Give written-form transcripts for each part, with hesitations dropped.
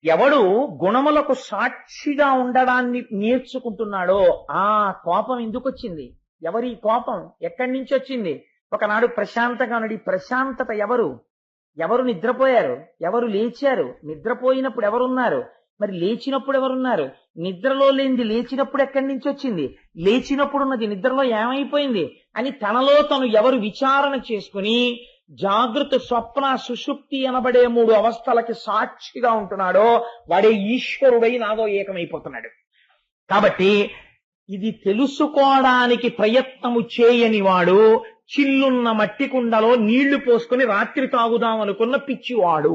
ఎవడు గుణములకు సాక్షిగా ఉండడాన్ని నేర్చుకుంటున్నాడో ఆ కోపం ఎందుకు వచ్చింది? ఎవరి కోపం ఎక్కడి నుంచి వచ్చింది? ఒకనాడు ప్రశాంతంగా ఉన్నాడు. ఈ ప్రశాంతత ఎవరు? ఎవరు నిద్రపోయారు? ఎవరు లేచారు? నిద్రపోయినప్పుడు ఎవరున్నారు? మరి లేచినప్పుడు ఎవరున్నారు? నిద్రలో లేనిది లేచినప్పుడు ఎక్కడి నుంచి వచ్చింది? లేచినప్పుడు ఉన్నది నిద్రలో ఏమైపోయింది అని తనలో తను ఎవరు విచారణ చేసుకుని జాగృత, స్వప్న, సుషుప్తి అనబడే 3 అవస్థలకి సాక్షిగా ఉంటున్నాడో వాడే ఈశ్వరుడై నాదో ఏకమైపోతున్నాడు. కాబట్టి ఇది తెలుసుకోవడానికి ప్రయత్నము చేయని వాడు చిల్లున్న మట్టి కుండలో నీళ్లు పోసుకుని రాత్రి తాగుదాం అనుకున్న పిచ్చివాడు.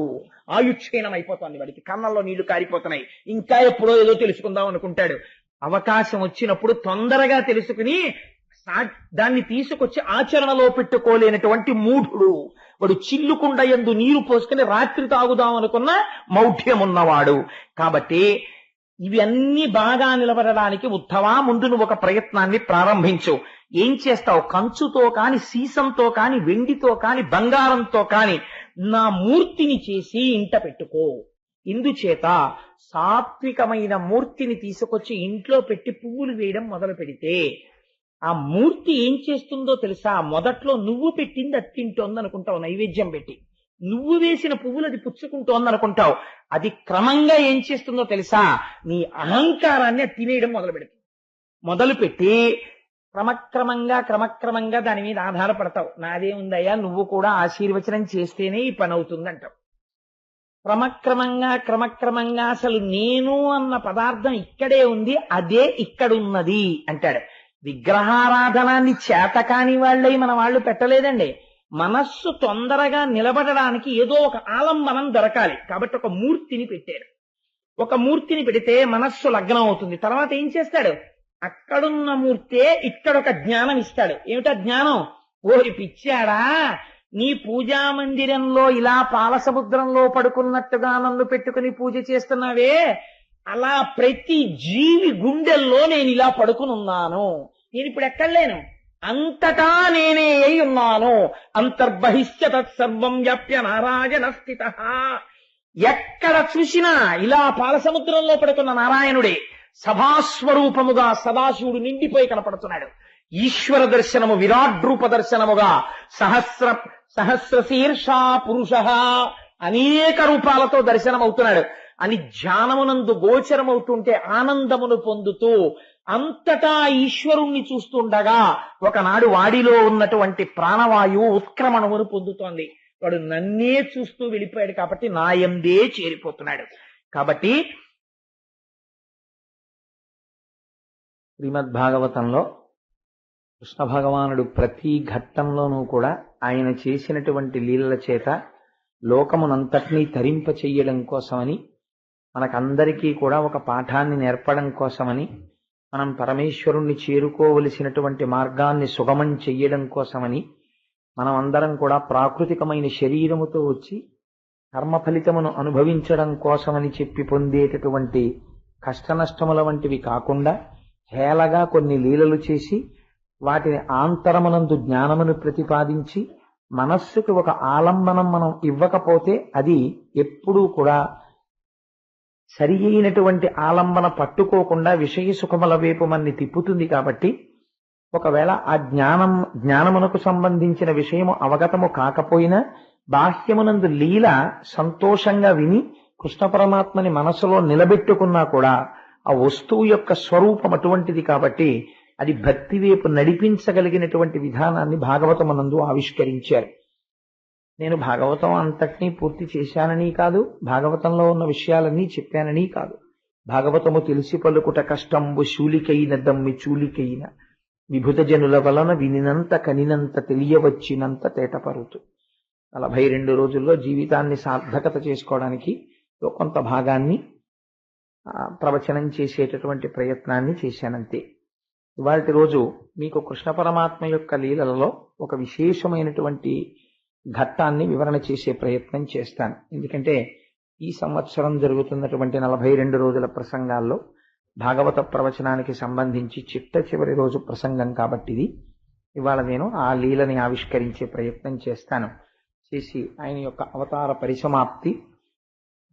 ఆయుక్షీణం అయిపోతుంది వాడికి, కళ్ళల్లో నీళ్లు కారిపోతున్నాయి, ఇంకా ఎప్పుడో ఏదో తెలుసుకుందాం అనుకుంటాడు. అవకాశం వచ్చినప్పుడు తొందరగా తెలుసుకుని దాన్ని తీసుకొచ్చి ఆచరణలో పెట్టుకోలేనటువంటి మూఢుడు వాడు. చిల్లుకుండ యందు నీరు పోసుకుని రాత్రి తాగుదాం అనుకున్న మౌఢ్యం ఉన్నవాడు. కాబట్టి ఇవన్నీ బాగా నిలబడడానికి ఉత్తమా ముందు నువ్వు ఒక ప్రయత్నాన్ని ప్రారంభించు. ఏం చేస్తావు? కంచుతో కాని, సీసంతో కాని, వెండితో కాని, బంగారంతో కాని నా మూర్తిని చేసి ఇంట పెట్టుకో. ఇందుచేత సాత్వికమైన మూర్తిని తీసుకొచ్చి ఇంట్లో పెట్టి పువ్వులు వేయడం మొదలు పెడితే ఆ మూర్తి ఏం చేస్తుందో తెలుసా? మొదట్లో నువ్వు పెట్టింది అది తింటోంది అనుకుంటావు, నైవేద్యం పెట్టి. నువ్వు వేసిన పువ్వులు అది పుచ్చుకుంటోంది అనుకుంటావు. అది క్రమంగా ఏం చేస్తుందో తెలుసా? నీ అహంకారాన్ని తినేయడం మొదలుపెట్టి క్రమక్రమంగా దాని మీద ఆధారపడతావు. నాదే ఉందయ్యా, నువ్వు కూడా ఆశీర్వచనం చేస్తేనే ఈ పని అవుతుంది అంటావు. క్రమక్రమంగా అసలు నేను అన్న పదార్థం ఇక్కడే ఉంది, అదే ఇక్కడున్నది అంటాడు. విగ్రహారాధనాన్ని చేతకాని వాళ్ళై మన వాళ్ళు పెట్టలేదండి. మనస్సు తొందరగా నిలబడడానికి ఏదో ఒక ఆలంబనం దొరకాలి కాబట్టి ఒక మూర్తిని పెట్టారు. ఒక మూర్తిని పెడితే మనస్సు లగ్నం అవుతుంది. తర్వాత ఏం చేస్తాడు? అక్కడున్న మూర్తే ఇక్కడ ఒక జ్ఞానం ఇస్తాడు. ఏమిటా జ్ఞానం? ఓరి పిచ్చాడా, నీ పూజా మందిరంలో ఇలా పాలసముద్రంలో పడుకున్నట్టుగా నన్ను పెట్టుకుని పూజ చేస్తున్నావే, అలా ప్రతి జీవి గుండెల్లో నేను ఇలా పడుకునున్నాను. నేను ఇప్పుడు ఎక్కడ లేను, అంతటా నేనే అయి ఉన్నాను. అంతర్బహిష్ట తత్సర్వం వ్యాప్య నారాయణ స్థిత. ఎక్కడ చూసినా ఇలా పాలసముద్రంలో పడుకున్న నారాయణుడే సభాస్వరూపముగా సదాశివుడు నిండిపోయి కనపడుతున్నాడు. ఈశ్వర దర్శనము విరాట్ రూప దర్శనముగా సహస్ర శీర్షా పురుష అనేక రూపాలతో దర్శనమవుతున్నాడు అని ధ్యానమునందు గోచరమవుతుంటే ఆనందమును పొందుతూ అంతటా ఈశ్వరుణ్ణి చూస్తుండగా ఒకనాడు వాడిలో ఉన్నటువంటి ప్రాణవాయువు ఉత్క్రమణమును పొందుతోంది. వాడు నన్నే చూస్తూ వెళ్ళిపోయాడు కాబట్టి నాయందే చేరిపోతున్నాడు. కాబట్టి శ్రీమద్భాగవతంలో కృష్ణ భగవానుడు ప్రతి ఘట్టంలోనూ కూడా ఆయన చేసినటువంటి లీలల చేత లోకమునంతటినీ తరింప చెయ్యడం కోసమని, మనకందరికీ కూడా ఒక పాఠాన్ని నేర్పడం కోసమని, మనం పరమేశ్వరుణ్ణి చేరుకోవలసినటువంటి మార్గాన్ని సుగమం చెయ్యడం కోసమని, మనం అందరం కూడా ప్రాకృతికమైన శరీరముతో వచ్చి కర్మ ఫలితమును అనుభవించడం కోసమని చెప్పి పొందేటటువంటి కష్టనష్టముల వంటివి కాకుండా హేళగా కొన్ని లీలలు చేసి వాటిని ఆంతరమునందు జ్ఞానమును ప్రతిపాదించి మనస్సుకు ఒక ఆలంబనం మనం ఇవ్వకపోతే అది ఎప్పుడూ కూడా సరి అయినటువంటి ఆలంబన పట్టుకోకుండా విషయ సుఖముల వైపు మన్ని తిప్పుతుంది. కాబట్టి ఒకవేళ ఆ జ్ఞానమునకు సంబంధించిన విషయము అవగతము కాకపోయినా బాహ్యమునందు లీల సంతోషంగా విని కృష్ణ పరమాత్మని మనసులో నిలబెట్టుకున్నా కూడా ఆ వస్తువు యొక్క స్వరూపం అటువంటిది కాబట్టి అది భక్తి వైపు నడిపించగలిగినటువంటి విధానాన్ని భాగవతమునందు ఆవిష్కరించారు. నేను భాగవతం అంతటినీ పూర్తి చేశానని కాదు, భాగవతంలో ఉన్న విషయాలన్నీ చెప్పానని కాదు. భాగవతము తెలిసి పలుకుట కష్టంబు శూలికైన దమ్మి చూలికైన విభుత జనుల వలన వినినంత కనినంత తెలియవచ్చినంత తేటపరుతు. 42 రోజుల్లో జీవితాన్ని సార్థకత చేసుకోవడానికి కొంత భాగాన్ని ప్రవచనం చేసేటటువంటి ప్రయత్నాన్ని చేశానంతే. ఇవాల్టి రోజు మీకు కృష్ణ పరమాత్మ యొక్క లీలలలో ఒక విశేషమైనటువంటి ఘట్టాన్ని వివరణ చేసే ప్రయత్నం చేస్తాను. ఎందుకంటే ఈ సంవత్సరం జరుగుతున్నటువంటి 42 రోజుల ప్రసంగాల్లో భాగవత ప్రవచనానికి సంబంధించి చిట్ట చివరి రోజు ప్రసంగం కాబట్టి ఇవాళ నేను ఆ లీలని ఆవిష్కరించే ప్రయత్నం చేస్తాను. చేసి ఆయన యొక్క అవతార పరిసమాప్తి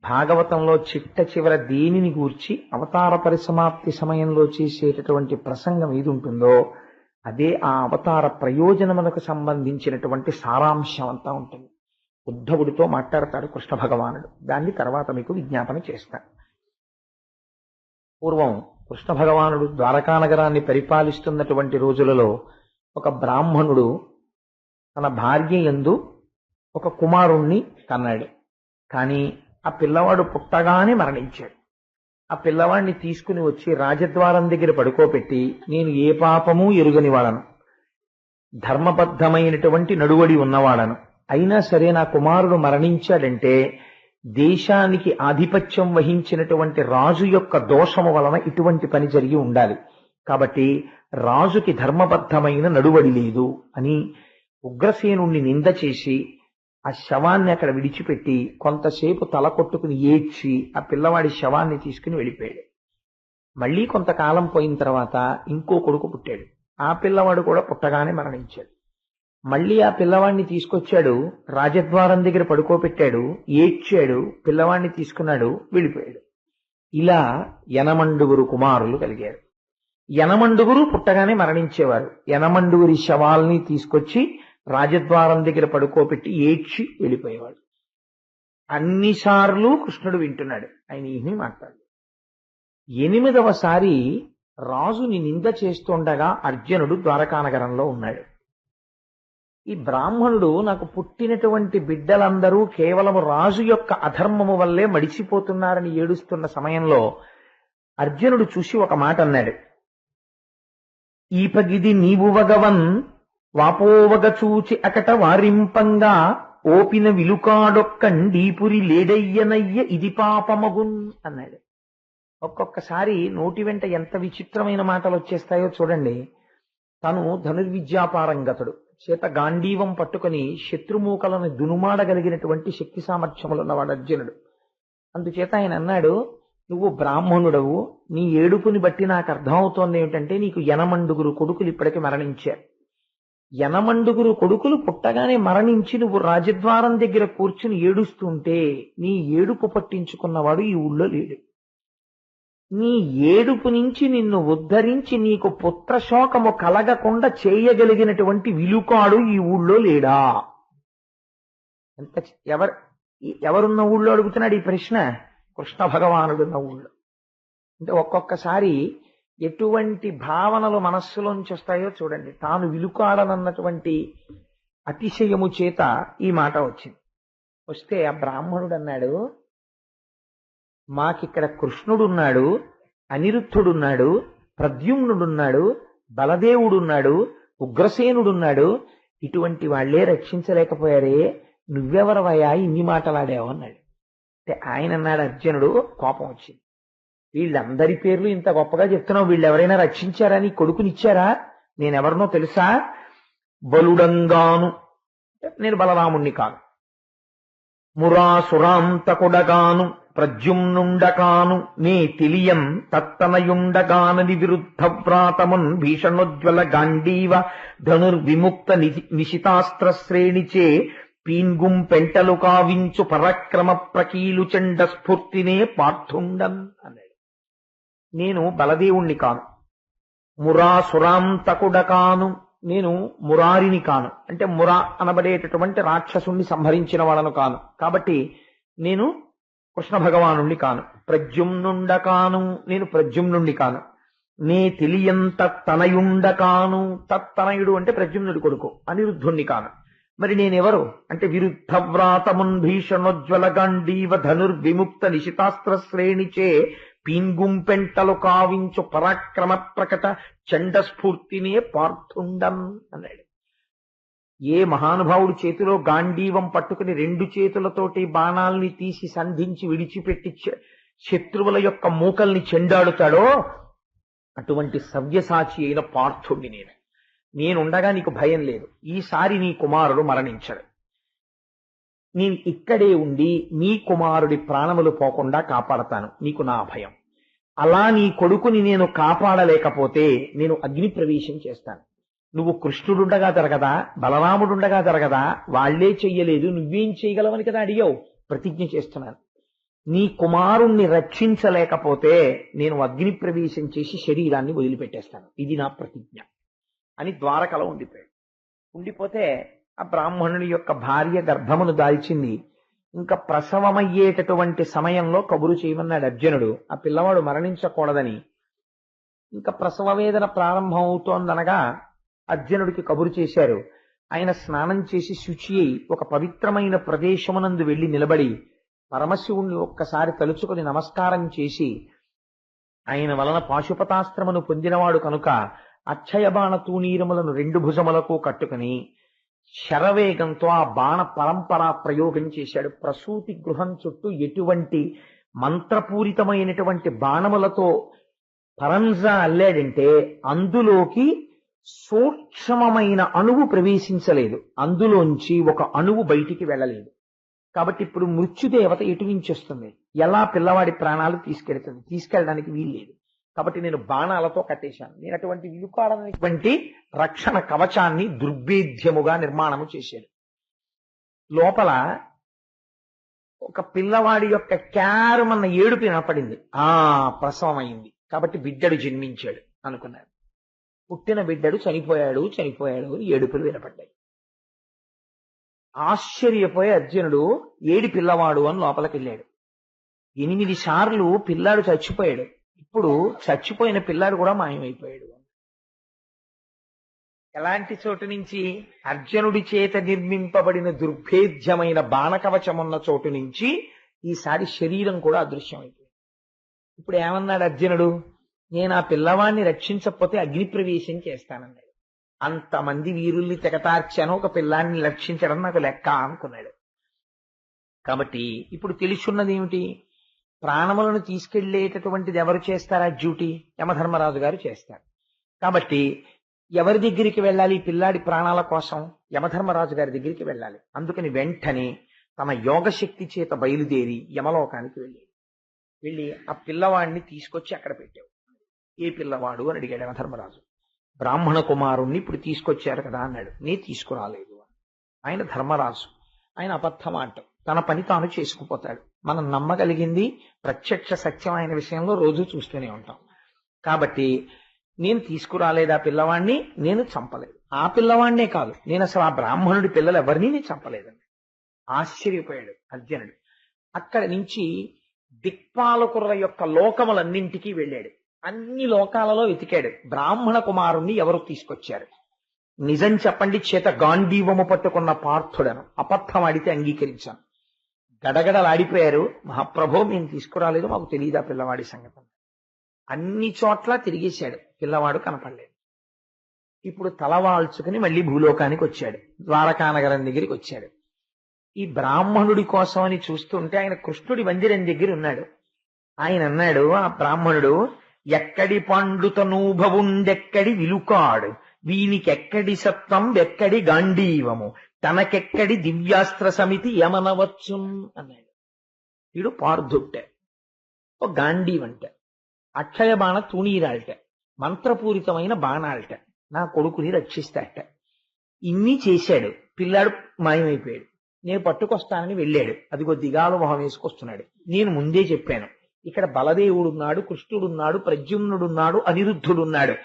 భాగవతంలో చిట్ట చివర దేనిని గూర్చి అవతార పరిసమాప్తి సమయంలో చేసేటటువంటి ప్రసంగం ఏది ఉంటుందో అదే ఆ అవతార ప్రయోజనములకు సంబంధించినటువంటి సారాంశం అంతా ఉంటుంది. ఉద్ధవుడితో మాట్లాడతాడు కృష్ణ భగవానుడు. దాన్ని తర్వాత మీకు విజ్ఞాపన చేస్తాను. పూర్వం కృష్ణ భగవానుడు ద్వారకా నగరాన్ని పరిపాలిస్తున్నటువంటి రోజులలో ఒక బ్రాహ్మణుడు తన భార్య యందు ఒక కుమారుణ్ణి కన్నాడు. కానీ ఆ పిల్లవాడు పుట్టగానే మరణించాడు. ఆ పిల్లవాడిని తీసుకుని వచ్చి రాజద్వారం దగ్గర పడుకోబెట్టి, నేను ఏ పాపము ఎరుగని వాడను, ధర్మబద్ధమైనటువంటి నడువడి ఉన్నవాడను, అయినా సరే నా కుమారుడు మరణించాడంటే దేశానికి ఆధిపత్యం వహించినటువంటి రాజు యొక్క దోషము వలన ఇటువంటి పని జరిగి ఉండాలి, కాబట్టి రాజుకి ధర్మబద్ధమైన నడువడి లేదు అని ఉగ్రసేనుణ్ణి నింద చేసి ఆ శవాన్ని అక్కడ విడిచిపెట్టి కొంతసేపు తల కొట్టుకుని ఏడ్చి ఆ పిల్లవాడి శవాన్ని తీసుకుని వెళ్ళిపోయాడు. మళ్ళీ కొంతకాలం పోయిన తర్వాత ఇంకో కొడుకు పుట్టాడు. ఆ పిల్లవాడు కూడా పుట్టగానే మరణించాడు. మళ్ళీ ఆ పిల్లవాడిని తీసుకొచ్చాడు, రాజద్వారం దగ్గర పడుకోబెట్టాడు, ఏడ్చాడు, పిల్లవాడిని తీసుకున్నాడు, వెళ్ళిపోయాడు. ఇలా 80 కుమారులు కలిగారు. 80 పుట్టగానే మరణించేవారు. 80 శవాల్ని తీసుకొచ్చి రాజద్వారం దగ్గర పడుకోబెట్టి ఏడ్చి వెళ్ళిపోయేవాడు. అన్నిసార్లు కృష్ణుడు వింటున్నాడు, ఆయన ఏమీ మాట్లాడు. 8వసారి రాజుని నింద చేస్తుండగా అర్జునుడు ద్వారకానగరంలో ఉన్నాడు. ఈ బ్రాహ్మణుడు నాకు పుట్టినటువంటి బిడ్డలందరూ కేవలం రాజు యొక్క అధర్మము వల్లే మడిచిపోతున్నారని ఏడుస్తున్న సమయంలో అర్జునుడు చూసి ఒక మాట అన్నాడు. ఈపగిది నీవు వగవన్ వాపోవగ చూచి అకట వారింపంగా ఓపిన విలుకాడొక్కండీపురి లేడయ్యనయ్య ఇది పాపమగున్ అన్నాడు. ఒక్కొక్కసారి నోటి వెంట ఎంత విచిత్రమైన మాటలు వచ్చేస్తాయో చూడండి. తను ధనుర్విద్యాపారంగతుడు, చేత గాంధీవం పట్టుకుని శత్రుమూకలను దునుమాడగలిగినటువంటి శక్తి సామర్థ్యములు ఉన్నవాడు అర్జునుడు. అందుచేత ఆయన అన్నాడు, నువ్వు బ్రాహ్మణుడవు, నీ ఏడుపుని బట్టి నాకు అర్థమవుతోంది ఏమిటంటే నీకు 80 కొడుకులు ఇప్పటికి మరణించారు. 80 కొడుకులు పుట్టగానే మరణించి నువ్వు రాజద్వారం దగ్గర కూర్చుని ఏడుస్తుంటే నీ ఏడుపు పట్టించుకున్నవాడు ఈ ఊళ్ళో లేడు. నీ ఏడుపు నుంచి నిన్ను ఉద్ధరించి నీకు పుత్రశోకము కలగకుండా చేయగలిగినటువంటి విలుకాడు ఈ ఊళ్ళో లేడా? ఎంత ఎవరున్న ఊళ్ళో అడుగుతున్నాడు ఈ ప్రశ్న? కృష్ణ భగవానుడున్న ఊళ్ళో. అంటే ఒక్కొక్కసారి ఎటువంటి భావనలు మనస్సులోంచి వస్తాయో చూడండి. తాను విలుకాడనన్నటువంటి అతిశయము చేత ఈ మాట వచ్చింది. వస్తే ఆ బ్రాహ్మణుడు అన్నాడు, మాకిక్కడ కృష్ణుడున్నాడు, అనిరుద్ధుడున్నాడు, ప్రద్యుమ్నుడున్నాడు, బలదేవుడున్నాడు, ఉగ్రసేనుడున్నాడు, ఇటువంటి వాళ్లే రక్షించలేకపోయారే, నువ్వెవరవయ్యా ఇన్ని మాటలాడావు అన్నాడు. అంటే ఆయన అన్నాడు, అర్జునుడు కోపం వచ్చింది, వీళ్ళందరి పేర్లు ఇంత గొప్పగా చెప్తున్నావు, వీళ్ళెవరైనా రక్షించారా? నీ కొడుకునిచ్చారా? నేనెవరినో తెలుసా? బలుడంగాను, నేను బలరాముణ్ణి కాను, మురాసురాంతకుడగాను, ప్రద్యుమ్నుండకాను, నే తెలియం తత్తనయుండగానని విరుద్ధ వ్రాతమున్ భీషణోజ్వల గాంధీవ ధనుర్విముక్త నిశితాస్త్ర శ్రేణిచే పీన్గుం పెంటలు కావించు పరక్రమ ప్రకీలు చండ స్ఫూర్తినే పార్థుండన్ అన్నాడు. నేను బలదేవుణ్ణి కాను, మురాసురాంతకుడ కాను, నేను మురారిని కాను, అంటే మురా అనబడేటటువంటి రాక్షసుణ్ణి సంహరించిన వాళ్ళను కాను, కాబట్టి నేను కృష్ణ భగవానుణ్ణి కాను. ప్రద్యుమ్నుండ కాను, నేను ప్రద్యుమ్నుండి కాను. నే తెలియంత తనయుండ కాను, తత్తనయుడు అంటే ప్రద్యుమ్నుడి కొడుకు, అనిరుద్ధుణ్ణి కాను. మరి నేనెవరు అంటే విరుద్ధ వ్రాతమున్ భీషణోజ్వల గాంధీవ ధనుర్విముక్త నిశితాస్త్ర శ్రేణిచే పీన్గుంపెంటలు కావించు పరాక్రమ ప్రకట చండస్ఫూర్తినే పార్థుండం అన్నాడు. ఏ మహానుభావుడు చేతిలో గాంధీవం పట్టుకుని 2 చేతులతోటి బాణాల్ని తీసి సంధించి విడిచిపెట్టి శత్రువుల యొక్క మూకల్ని చెండాడుతాడో అటువంటి సవ్యసాచి అయిన పార్థుణ్ణి నేనుండగా నీకు భయం లేదు. ఈసారి నీ కుమారుడు మరణించడు, నేను ఇక్కడే ఉండి నీ కుమారుడి ప్రాణములు పోకుండా కాపాడతాను, నీకు నా భయం. అలా నీ కొడుకుని నేను కాపాడలేకపోతే నేను అగ్ని ప్రవేశం చేస్తాను. నువ్వు కృష్ణుడుండగా జరగదా, బలరాముడుండగా జరగదా, వాళ్లే చెయ్యలేదు, నువ్వేం చేయగలవని కదా అడిగావు. ప్రతిజ్ఞ చేస్తున్నాను, నీ కుమారుణ్ణి రక్షించలేకపోతే నేను అగ్ని ప్రవేశం చేసి శరీరాన్ని వదిలిపెట్టేస్తాను, ఇది నా ప్రతిజ్ఞ అని ద్వారకలో ఉండిపోతే ఆ బ్రాహ్మణుని యొక్క భార్య గర్భమును దాల్చింది. ఇంకా ప్రసవమయ్యేటటువంటి సమయంలో కబురు చేయమన్నాడు అర్జునుడు, ఆ పిల్లవాడు మరణించకూడదని. ఇంకా ప్రసవ వేదన ప్రారంభం అవుతోందనగా అర్జునుడికి కబురు చేశారు. ఆయన స్నానం చేసి శుచి అయి ఒక పవిత్రమైన ప్రదేశమునందు వెళ్లి నిలబడి పరమశివుణ్ణి ఒక్కసారి తలుచుకొని నమస్కారం చేసి, ఆయన వలన పాశుపతాస్త్రమును పొందినవాడు కనుక అక్షయ బాణ తూణీరములను 2 భుజములకు కట్టుకుని శరవేగంతో ఆ బాణ పరంపర ప్రయోగం చేశాడు. ప్రసూతి గృహం చుట్టూ ఎటువంటి మంత్రపూరితమైనటువంటి బాణములతో పరంజా అల్లాడంటే అందులోకి సూక్ష్మమైన అణువు ప్రవేశించలేదు, అందులోంచి ఒక అణువు బయటికి వెళ్ళలేదు. కాబట్టి ఇప్పుడు మృత్యుదేవత ఎటు నుంచి వస్తుంది, ఎలా పిల్లవాడి ప్రాణాలు తీసుకెళ్తుంది, తీసుకెళ్ళడానికి వీల్లేదు. కాబట్టి నేను బాణాలతో కట్టేశాను. నేను అటువంటి విలుకాడనటువంటి రక్షణ కవచాన్ని దుర్భేద్యముగా నిర్మాణము చేశాను. లోపల ఒక పిల్లవాడి యొక్క క్యారమన్న ఏడుపు వినపడింది. ప్రసవం అయింది కాబట్టి బిడ్డడు జన్మించాడు అనుకున్నారు. పుట్టిన బిడ్డడు చనిపోయాడు అని ఏడుపులు వినపడ్డాయి. ఆశ్చర్యపోయి అర్జునుడు ఏడి పిల్లవాడు అని లోపలికి వెళ్ళాడు. 8 సార్లు పిల్లాడు చచ్చిపోయాడు, ఇప్పుడు చచ్చిపోయిన పిల్లాడు కూడా మాయమైపోయాడు. ఎలాంటి చోటు నుంచి? అర్జునుడి చేత నిర్మింపబడిన దుర్భేద్యమైన బాణకవచమున్న చోటు నుంచి ఈసారి శరీరం కూడా అదృశ్యమైపోయింది. ఇప్పుడు ఏమన్నాడు అర్జునుడు? నేను ఆ పిల్లవాడిని రక్షించకపోతే అగ్ని ప్రవేశం చేస్తానన్నాడు. అంతమంది వీరుల్ని తెగతార్చాను, ఒక పిల్లాన్ని రక్షించడం నాకు లెక్క అనుకున్నాడు. కాబట్టి ఇప్పుడు తెలుసున్నది ఏమిటి? ప్రాణములను తీసుకెళ్లేటటువంటిది ఎవరు చేస్తారా డ్యూటీ? యమధర్మరాజు గారు చేస్తారు. కాబట్టి ఎవరి దగ్గరికి వెళ్ళాలి పిల్లాడి ప్రాణాల కోసం? యమధర్మరాజు గారి దగ్గరికి వెళ్ళాలి. అందుకని వెంటనే తన యోగశక్తి చేత బయలుదేరి యమలోకానికి వెళ్ళి ఆ పిల్లవాడిని తీసుకొచ్చి అక్కడ పెట్టావు. ఏ పిల్లవాడు అని అడిగాడు యమధర్మరాజు. బ్రాహ్మణ కుమారుణ్ణి ఇప్పుడు తీసుకొచ్చారు కదా అన్నాడు. నే తీసుకురాలేదు. ఆయన ధర్మరాజు, ఆయన అబద్ధం అంటాం, తన పని తాను చేసుకుపోతాడు. మనం నమ్మగలిగింది ప్రత్యక్ష సత్యం ఆయన విషయంలో రోజు చూస్తూనే ఉంటాం. కాబట్టి నేను తీసుకురాలేదు ఆ పిల్లవాడిని, నేను చంపలేదు. ఆ పిల్లవాడినే కాదు, నేను అసలు ఆ బ్రాహ్మణుడి పిల్లలు ఎవరిని నేను చంపలేదండి. ఆశ్చర్యపోయాడు అర్జునుడు. అక్కడి నుంచి దిక్పాలకుల యొక్క లోకములన్నింటికీ వెళ్ళాడు. అన్ని లోకాలలో వెతికాడు. బ్రాహ్మణ కుమారుణ్ణి ఎవరు తీసుకొచ్చారు? నిజం చెప్పండి, చేత గాంధీవము పట్టుకున్న పార్థుడను. అబద్ధం ఆడితే అంగీకరించాను. గడగడలాడిపోయారు. మహాప్రభో మేము తీసుకురాలేదు, మాకు తెలియదా పిల్లవాడి సంగతి. అన్ని చోట్ల తిరిగేశాడు, పిల్లవాడు కనపడలేదు. ఇప్పుడు తలవాల్చుకుని మళ్ళీ భూలోకానికి వచ్చాడు. ద్వారకానగరం దగ్గరికి వచ్చాడు. ఈ బ్రాహ్మణుడి కోసం అని చూస్తుంటే ఆయన కృష్ణుడి మందిరం దగ్గర ఉన్నాడు. ఆయన అన్నాడు, ఆ బ్రాహ్మణుడు, ఎక్కడి పండుతనూభవుండెక్కడి విలుకాడు, వీనికెక్కడి సత్వం వెక్కడి గాంధీవము, తనకెక్కడి దివ్యాస్త్ర సమితి యమనవచ్చు అన్నాడు. వీడు పార్థుట్టే, ఓ గాంధీవంట, అక్షయ బాణ తూణీరాల్ట, మంత్రపూరితమైన బాణాల్ట, నా కొడుకుని రక్షిస్తాట. ఇన్ని చేశాడు. పిల్లాడు మాయమైపోయాడు. నేను పట్టుకొస్తానని వెళ్ళాడు. అదిగో దిగాలు మొహం వేసుకొస్తున్నాడు. నేను ముందే చెప్పాను, ఇక్కడ బలదేవుడున్నాడు, కృష్ణుడున్నాడు, ప్రద్యుమ్నుడున్నాడు, అనిరుద్ధుడున్నాడు,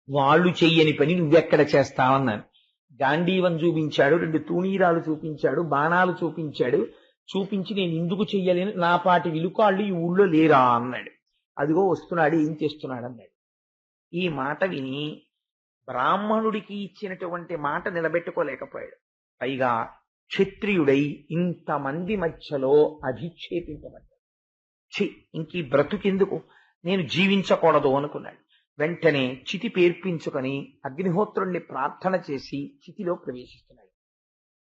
వాళ్ళు చెయ్యని పని నువ్వెక్కడ చేస్తావన్నాను. గాంధీవం చూపించాడు, 2 తూణీరాలు చూపించాడు, బాణాలు చూపించాడు. చూపించి నేను ఎందుకు చెయ్యలేను, నా పాటి విలుకాళ్ళు ఈ ఊళ్ళో లేరా అన్నాడు. అదిగో వస్తున్నాడు, ఏం చేస్తున్నాడు అన్నాడు. ఈ మాట విని బ్రాహ్మణుడికి ఇచ్చినటువంటి మాట నిలబెట్టుకోలేకపోయాడు. పైగా క్షత్రియుడై ఇంతమంది మధ్యలో అధిక్షేపించబడ్డాడు. ఇంక ఈ బ్రతుకెందుకు, నేను జీవించకూడదు అనుకున్నాడు. వెంటనే చితి పేర్పించుకొని అగ్నిహోత్రుణ్ణి ప్రార్థన చేసి చితిలో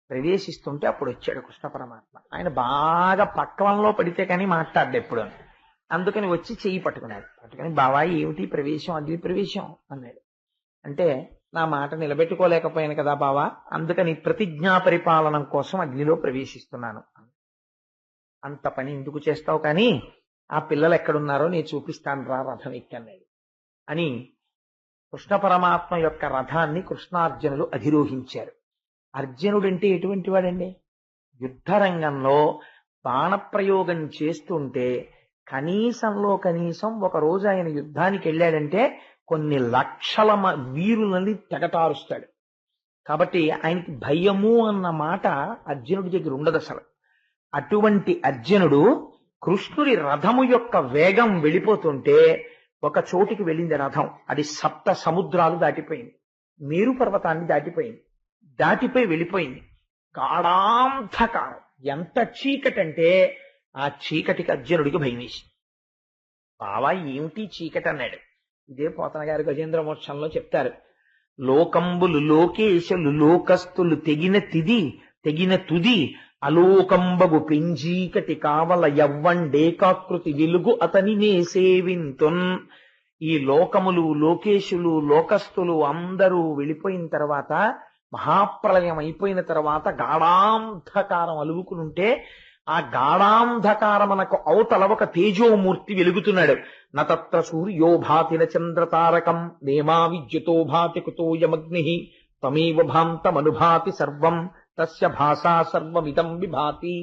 ప్రవేశిస్తుంటే అప్పుడు వచ్చాడు కృష్ణ పరమాత్మ. ఆయన బాగా పక్వంలో పడితే కానీ మాట్లాడ్డా ఎప్పుడు. అందుకని వచ్చి చెయ్యి పట్టుకుని, బావా ఏమిటి ప్రవేశం, అగ్ని ప్రవేశం అన్నాడు. అంటే నా మాట నిలబెట్టుకోలేకపోయాను కదా బావా, అందుకని ప్రతిజ్ఞా పరిపాలనం కోసం అగ్నిలో ప్రవేశిస్తున్నాను. అంత పని ఎందుకు చేస్తావు, కానీ ఆ పిల్లలు ఎక్కడున్నారో నేను చూపిస్తాను రా, రథం ఎక్కన్నాడు అని కృష్ణ పరమాత్మ యొక్క రథాన్ని కృష్ణార్జునులు అధిరోహించారు. అర్జునుడంటే ఎటువంటి వాడండి? యుద్ధరంగంలో బాణప్రయోగం చేస్తుంటే కనీసంలో కనీసం ఒక రోజు ఆయన యుద్ధానికి వెళ్ళాడంటే కొన్ని లక్షల వీరులని తెగటారుస్తాడు. కాబట్టి ఆయనకి భయము అన్న మాట అర్జునుడి దగ్గర ఉండదు అసలు. అటువంటి అర్జునుడు కృష్ణుడి రథము యొక్క వేగం వెళ్ళిపోతుంటే ఒక చోటికి వెళ్ళింది రథం. అది 7 సముద్రాలు దాటిపోయింది, మేరు పర్వతాన్ని దాటిపోయింది, దాటిపోయి వెళ్ళిపోయింది. గాఢాంధకారం, ఎంత చీకటంటే ఆ చీకటికి అర్జునుడికి భయం వేసింది. బావా ఏమిటి చీకటి అన్నాడు. ఇదే పోతన గారు గజేంద్ర మోక్షంలో చెప్తారు. లోకంబులు లోకేశులు లోకస్తులు తెగిన తుది అలోకంబగు పెంజీకటి కావల యవ్వండేకాకృతి వెలుగు అతని నే సేవింతున్. ఈ లోకములు లోకేశులు లోకస్తులు అందరూ వెళ్ళిపోయిన తర్వాత, మహాప్రళయం అయిపోయిన తర్వాత గాఢాంధకారం అలువుకునుంటే ఆ గాఢాంధకారమునకు అవతల ఒక తేజోమూర్తి వెలుగుతున్నాడు. నతత్ర సూర్యో భాతి న చంద్రతారకం నేమా విద్యుతో భాతి కుతోయమగ్ని తమేవ భాంతమనుభాతి సర్వం తస్య భాషా సర్వమిదం విభాతి.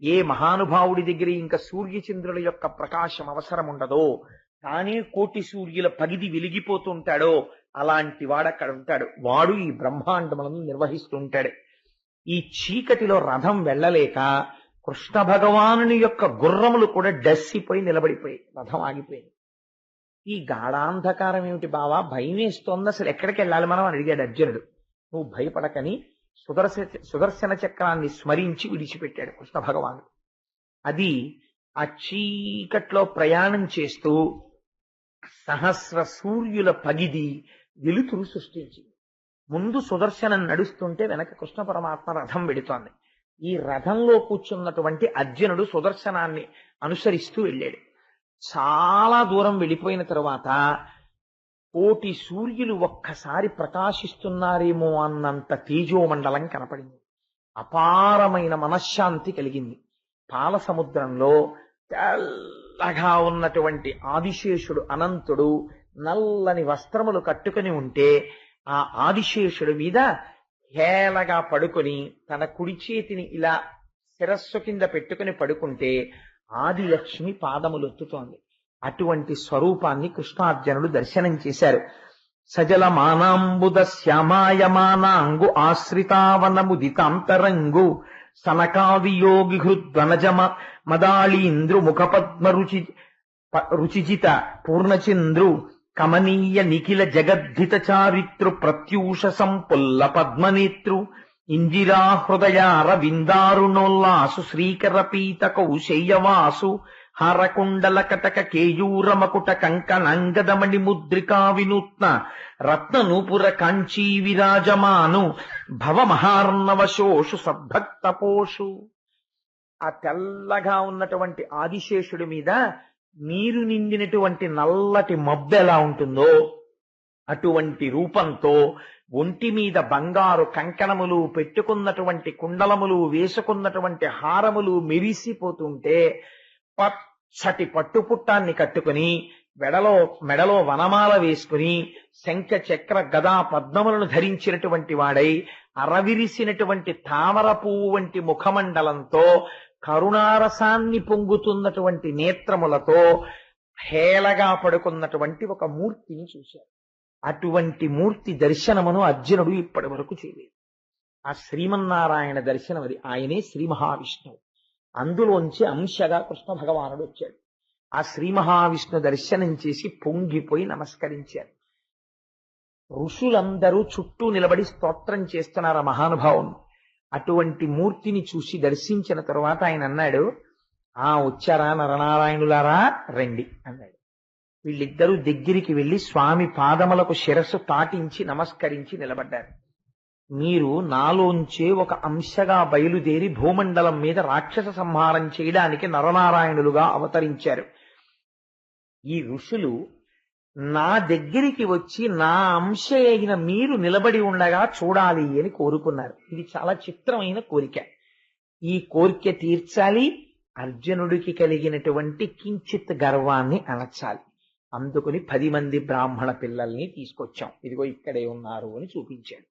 ఏ మహానుభావుడి దగ్గర ఇంకా సూర్యచంద్రుల యొక్క ప్రకాశం అవసరం ఉండదో, కానీ కోటి సూర్యుల పగిది వెలిగిపోతుంటాడో అలాంటి వాడు అక్కడ ఉంటాడు. వాడు ఈ బ్రహ్మాండములను నిర్వహిస్తుంటాడు. ఈ చీకటిలో రథం వెళ్ళలేక కృష్ణ భగవానుని యొక్క గుర్రములు కూడా డస్సిపోయి నిలబడిపోయి రథం ఆగిపోయింది. ఈ గాఢాంధకారం ఏమిటి బావా, భయం వేస్తోంది, అసలు ఎక్కడికి వెళ్ళాలి మనం అని అడిగాడు అర్జునుడు. నువ్వు భయపడకని సుదర్శన చక్రాన్ని స్మరించి విడిచిపెట్టాడు కృష్ణ భగవానుడు. అది ఆ చీకట్లో ప్రయాణం చేస్తూ సహస్ర సూర్యుల పగిది వెలుతురు సృష్టించింది. ముందు సుదర్శనం నడుస్తుంటే వెనక కృష్ణ పరమాత్మ రథం వెడుతోంది. ఈ రథంలో కూర్చున్నటువంటి అర్జునుడు సుదర్శనాన్ని అనుసరిస్తూ వెళ్ళాడు. చాలా దూరం వెళ్ళిపోయిన తరువాత కోటి సూర్యులు ఒక్కసారి ప్రకాశిస్తున్నారేమో అన్నంత తేజోమండలం కనపడింది. అపారమైన మనశ్శాంతి కలిగింది. పాల సముద్రంలో తెల్లగా ఉన్నటువంటి ఆదిశేషుడు అనంతుడు నల్లని వస్త్రములు కట్టుకుని ఉంటే ఆ ఆదిశేషుడి మీద హేళగా పడుకొని తన కుడి చేతిని ఇలా శిరస్సు కింద పెట్టుకుని పడుకుంటే ఆదిలక్ష్మి పాదములొత్తుతోంది. అటువంటి స్వరూపాన్ని కృష్ణార్జునుడు దర్శనం చేశారు. సజల మానాంబుద శ్యామాయమానాంగు ఆశ్రితావనముదితాంతరంగు సనకాది యోగి హృద్వనజమ మదాళీంద్రు ముఖపద్మ రుచిజిత పూర్ణచంద్రు కమనీయ నిఖిల జగద్ధిత చారిత్రు ప్రత్యూష సంపుల్ల పద్మనేత్రు ఇందిరా హృదయార విందారుణోల్లాసు శ్రీకర పీత కౌశేయవాసు హారకుండల కటక కేయూర మకుట కంకణంగదమణి ముద్రికా వినూత్న రత్న నూపుర కాంచీ విరాజమాను భవ మహార్ణవశోషు సద్భక్తపోషు. ఆ తెల్లగా ఉన్నటువంటి ఆదిశేషుడి మీద నీరు నిండినటువంటి నల్లటి మబ్బు ఎలా ఉంటుందో అటువంటి రూపంతో ఒంటి మీద బంగారు కంకణములు పెట్టుకున్నటువంటి కుండలములు వేసుకున్నటువంటి హారములు మెరిసిపోతుంటే పచ్చటి పట్టుపుట్టాన్ని కట్టుకుని మెడలో వనమాల వేసుకుని శంఖ చక్ర గదా పద్మములను ధరించినటువంటి వాడై అరవిరిసినటువంటి తామర పువ్వు వంటి ముఖమండలంతో కరుణారసాన్ని పొంగుతున్నటువంటి నేత్రములతో హేళగా పడుకున్నటువంటి ఒక మూర్తిని చూశారు. అటువంటి మూర్తి దర్శనమును అర్జునుడు ఇప్పటి వరకు చేయలేదు. ఆ శ్రీమన్నారాయణ దర్శనం అది. ఆయనే శ్రీ మహావిష్ణువు. అందులోంచి అంశగా కృష్ణ భగవానుడు వచ్చాడు. ఆ శ్రీ మహావిష్ణు దర్శనం చేసి పొంగిపోయి నమస్కరించారు. ఋషులందరూ చుట్టూ నిలబడి స్తోత్రం చేస్తున్నారు ఆ మహానుభావుని. అటువంటి మూర్తిని చూసి దర్శించిన తరువాత ఆయన అన్నాడు, వచ్చారా నరనారాయణులారా, రండి అన్నాడు. వీళ్ళిద్దరూ దగ్గరికి వెళ్లి స్వామి పాదములకు శిరస్సు తాటించి నమస్కరించి నిలబడ్డారు. మీరు నాలోంచే ఒక అంశగా బయలుదేరి భూమండలం మీద రాక్షస సంహారం చేయడానికి నరనారాయణులుగా అవతరించారు. ఈ ఋషులు నా దగ్గరికి వచ్చి నా అంశ అయిన మీరు నిలబడి ఉండగా చూడాలి అని కోరుకున్నారు. ఇది చాలా చిత్రమైన కోరిక. ఈ కోరిక తీర్చాలి, అర్జునుడికి కలిగినటువంటి కించిత్ గర్వాన్ని అణచాలి. అందుకని 10 మంది బ్రాహ్మణ పిల్లల్ని తీసుకొచ్చాం, ఇదిగో ఇక్కడే ఉన్నారు అని చూపించాడు.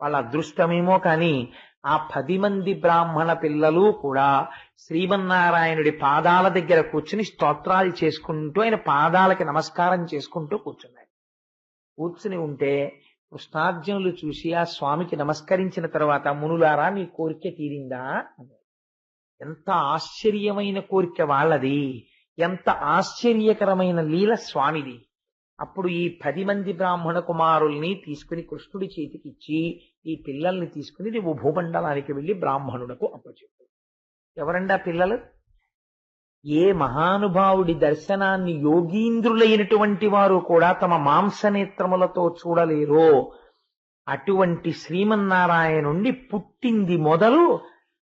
వాళ్ళ అదృష్టమేమో కానీ ఆ 10 మంది బ్రాహ్మణ పిల్లలు కూడా శ్రీమన్నారాయణుడి పాదాల దగ్గర కూర్చుని స్తోత్రాలు చేసుకుంటూ ఆయన పాదాలకి నమస్కారం చేసుకుంటూ కూర్చున్నారు. కూర్చుని ఉంటే కృష్ణార్జునులు చూసి ఆ స్వామికి నమస్కరించిన తర్వాత, మునులారా మీ కోరిక తీరిందా అన్నారు. ఎంత ఆశ్చర్యమైన కోరిక వాళ్ళది, ఎంత ఆశ్చర్యకరమైన లీల స్వామిది. అప్పుడు ఈ 10 మంది బ్రాహ్మణ కుమారుల్ని తీసుకుని కృష్ణుడి చేతికిచ్చి, ఈ పిల్లల్ని తీసుకుని నువ్వు భూమండలానికి వెళ్లి బ్రాహ్మణులకు అప్పచెప్పు. ఎవరండా పిల్లలు? ఏ మహానుభావుడి దర్శనాన్ని యోగీంద్రులైనటువంటి వారు కూడా తమ మాంసనేత్రములతో చూడలేరో అటువంటి శ్రీమన్నారాయణుండి పుట్టింది మొదలు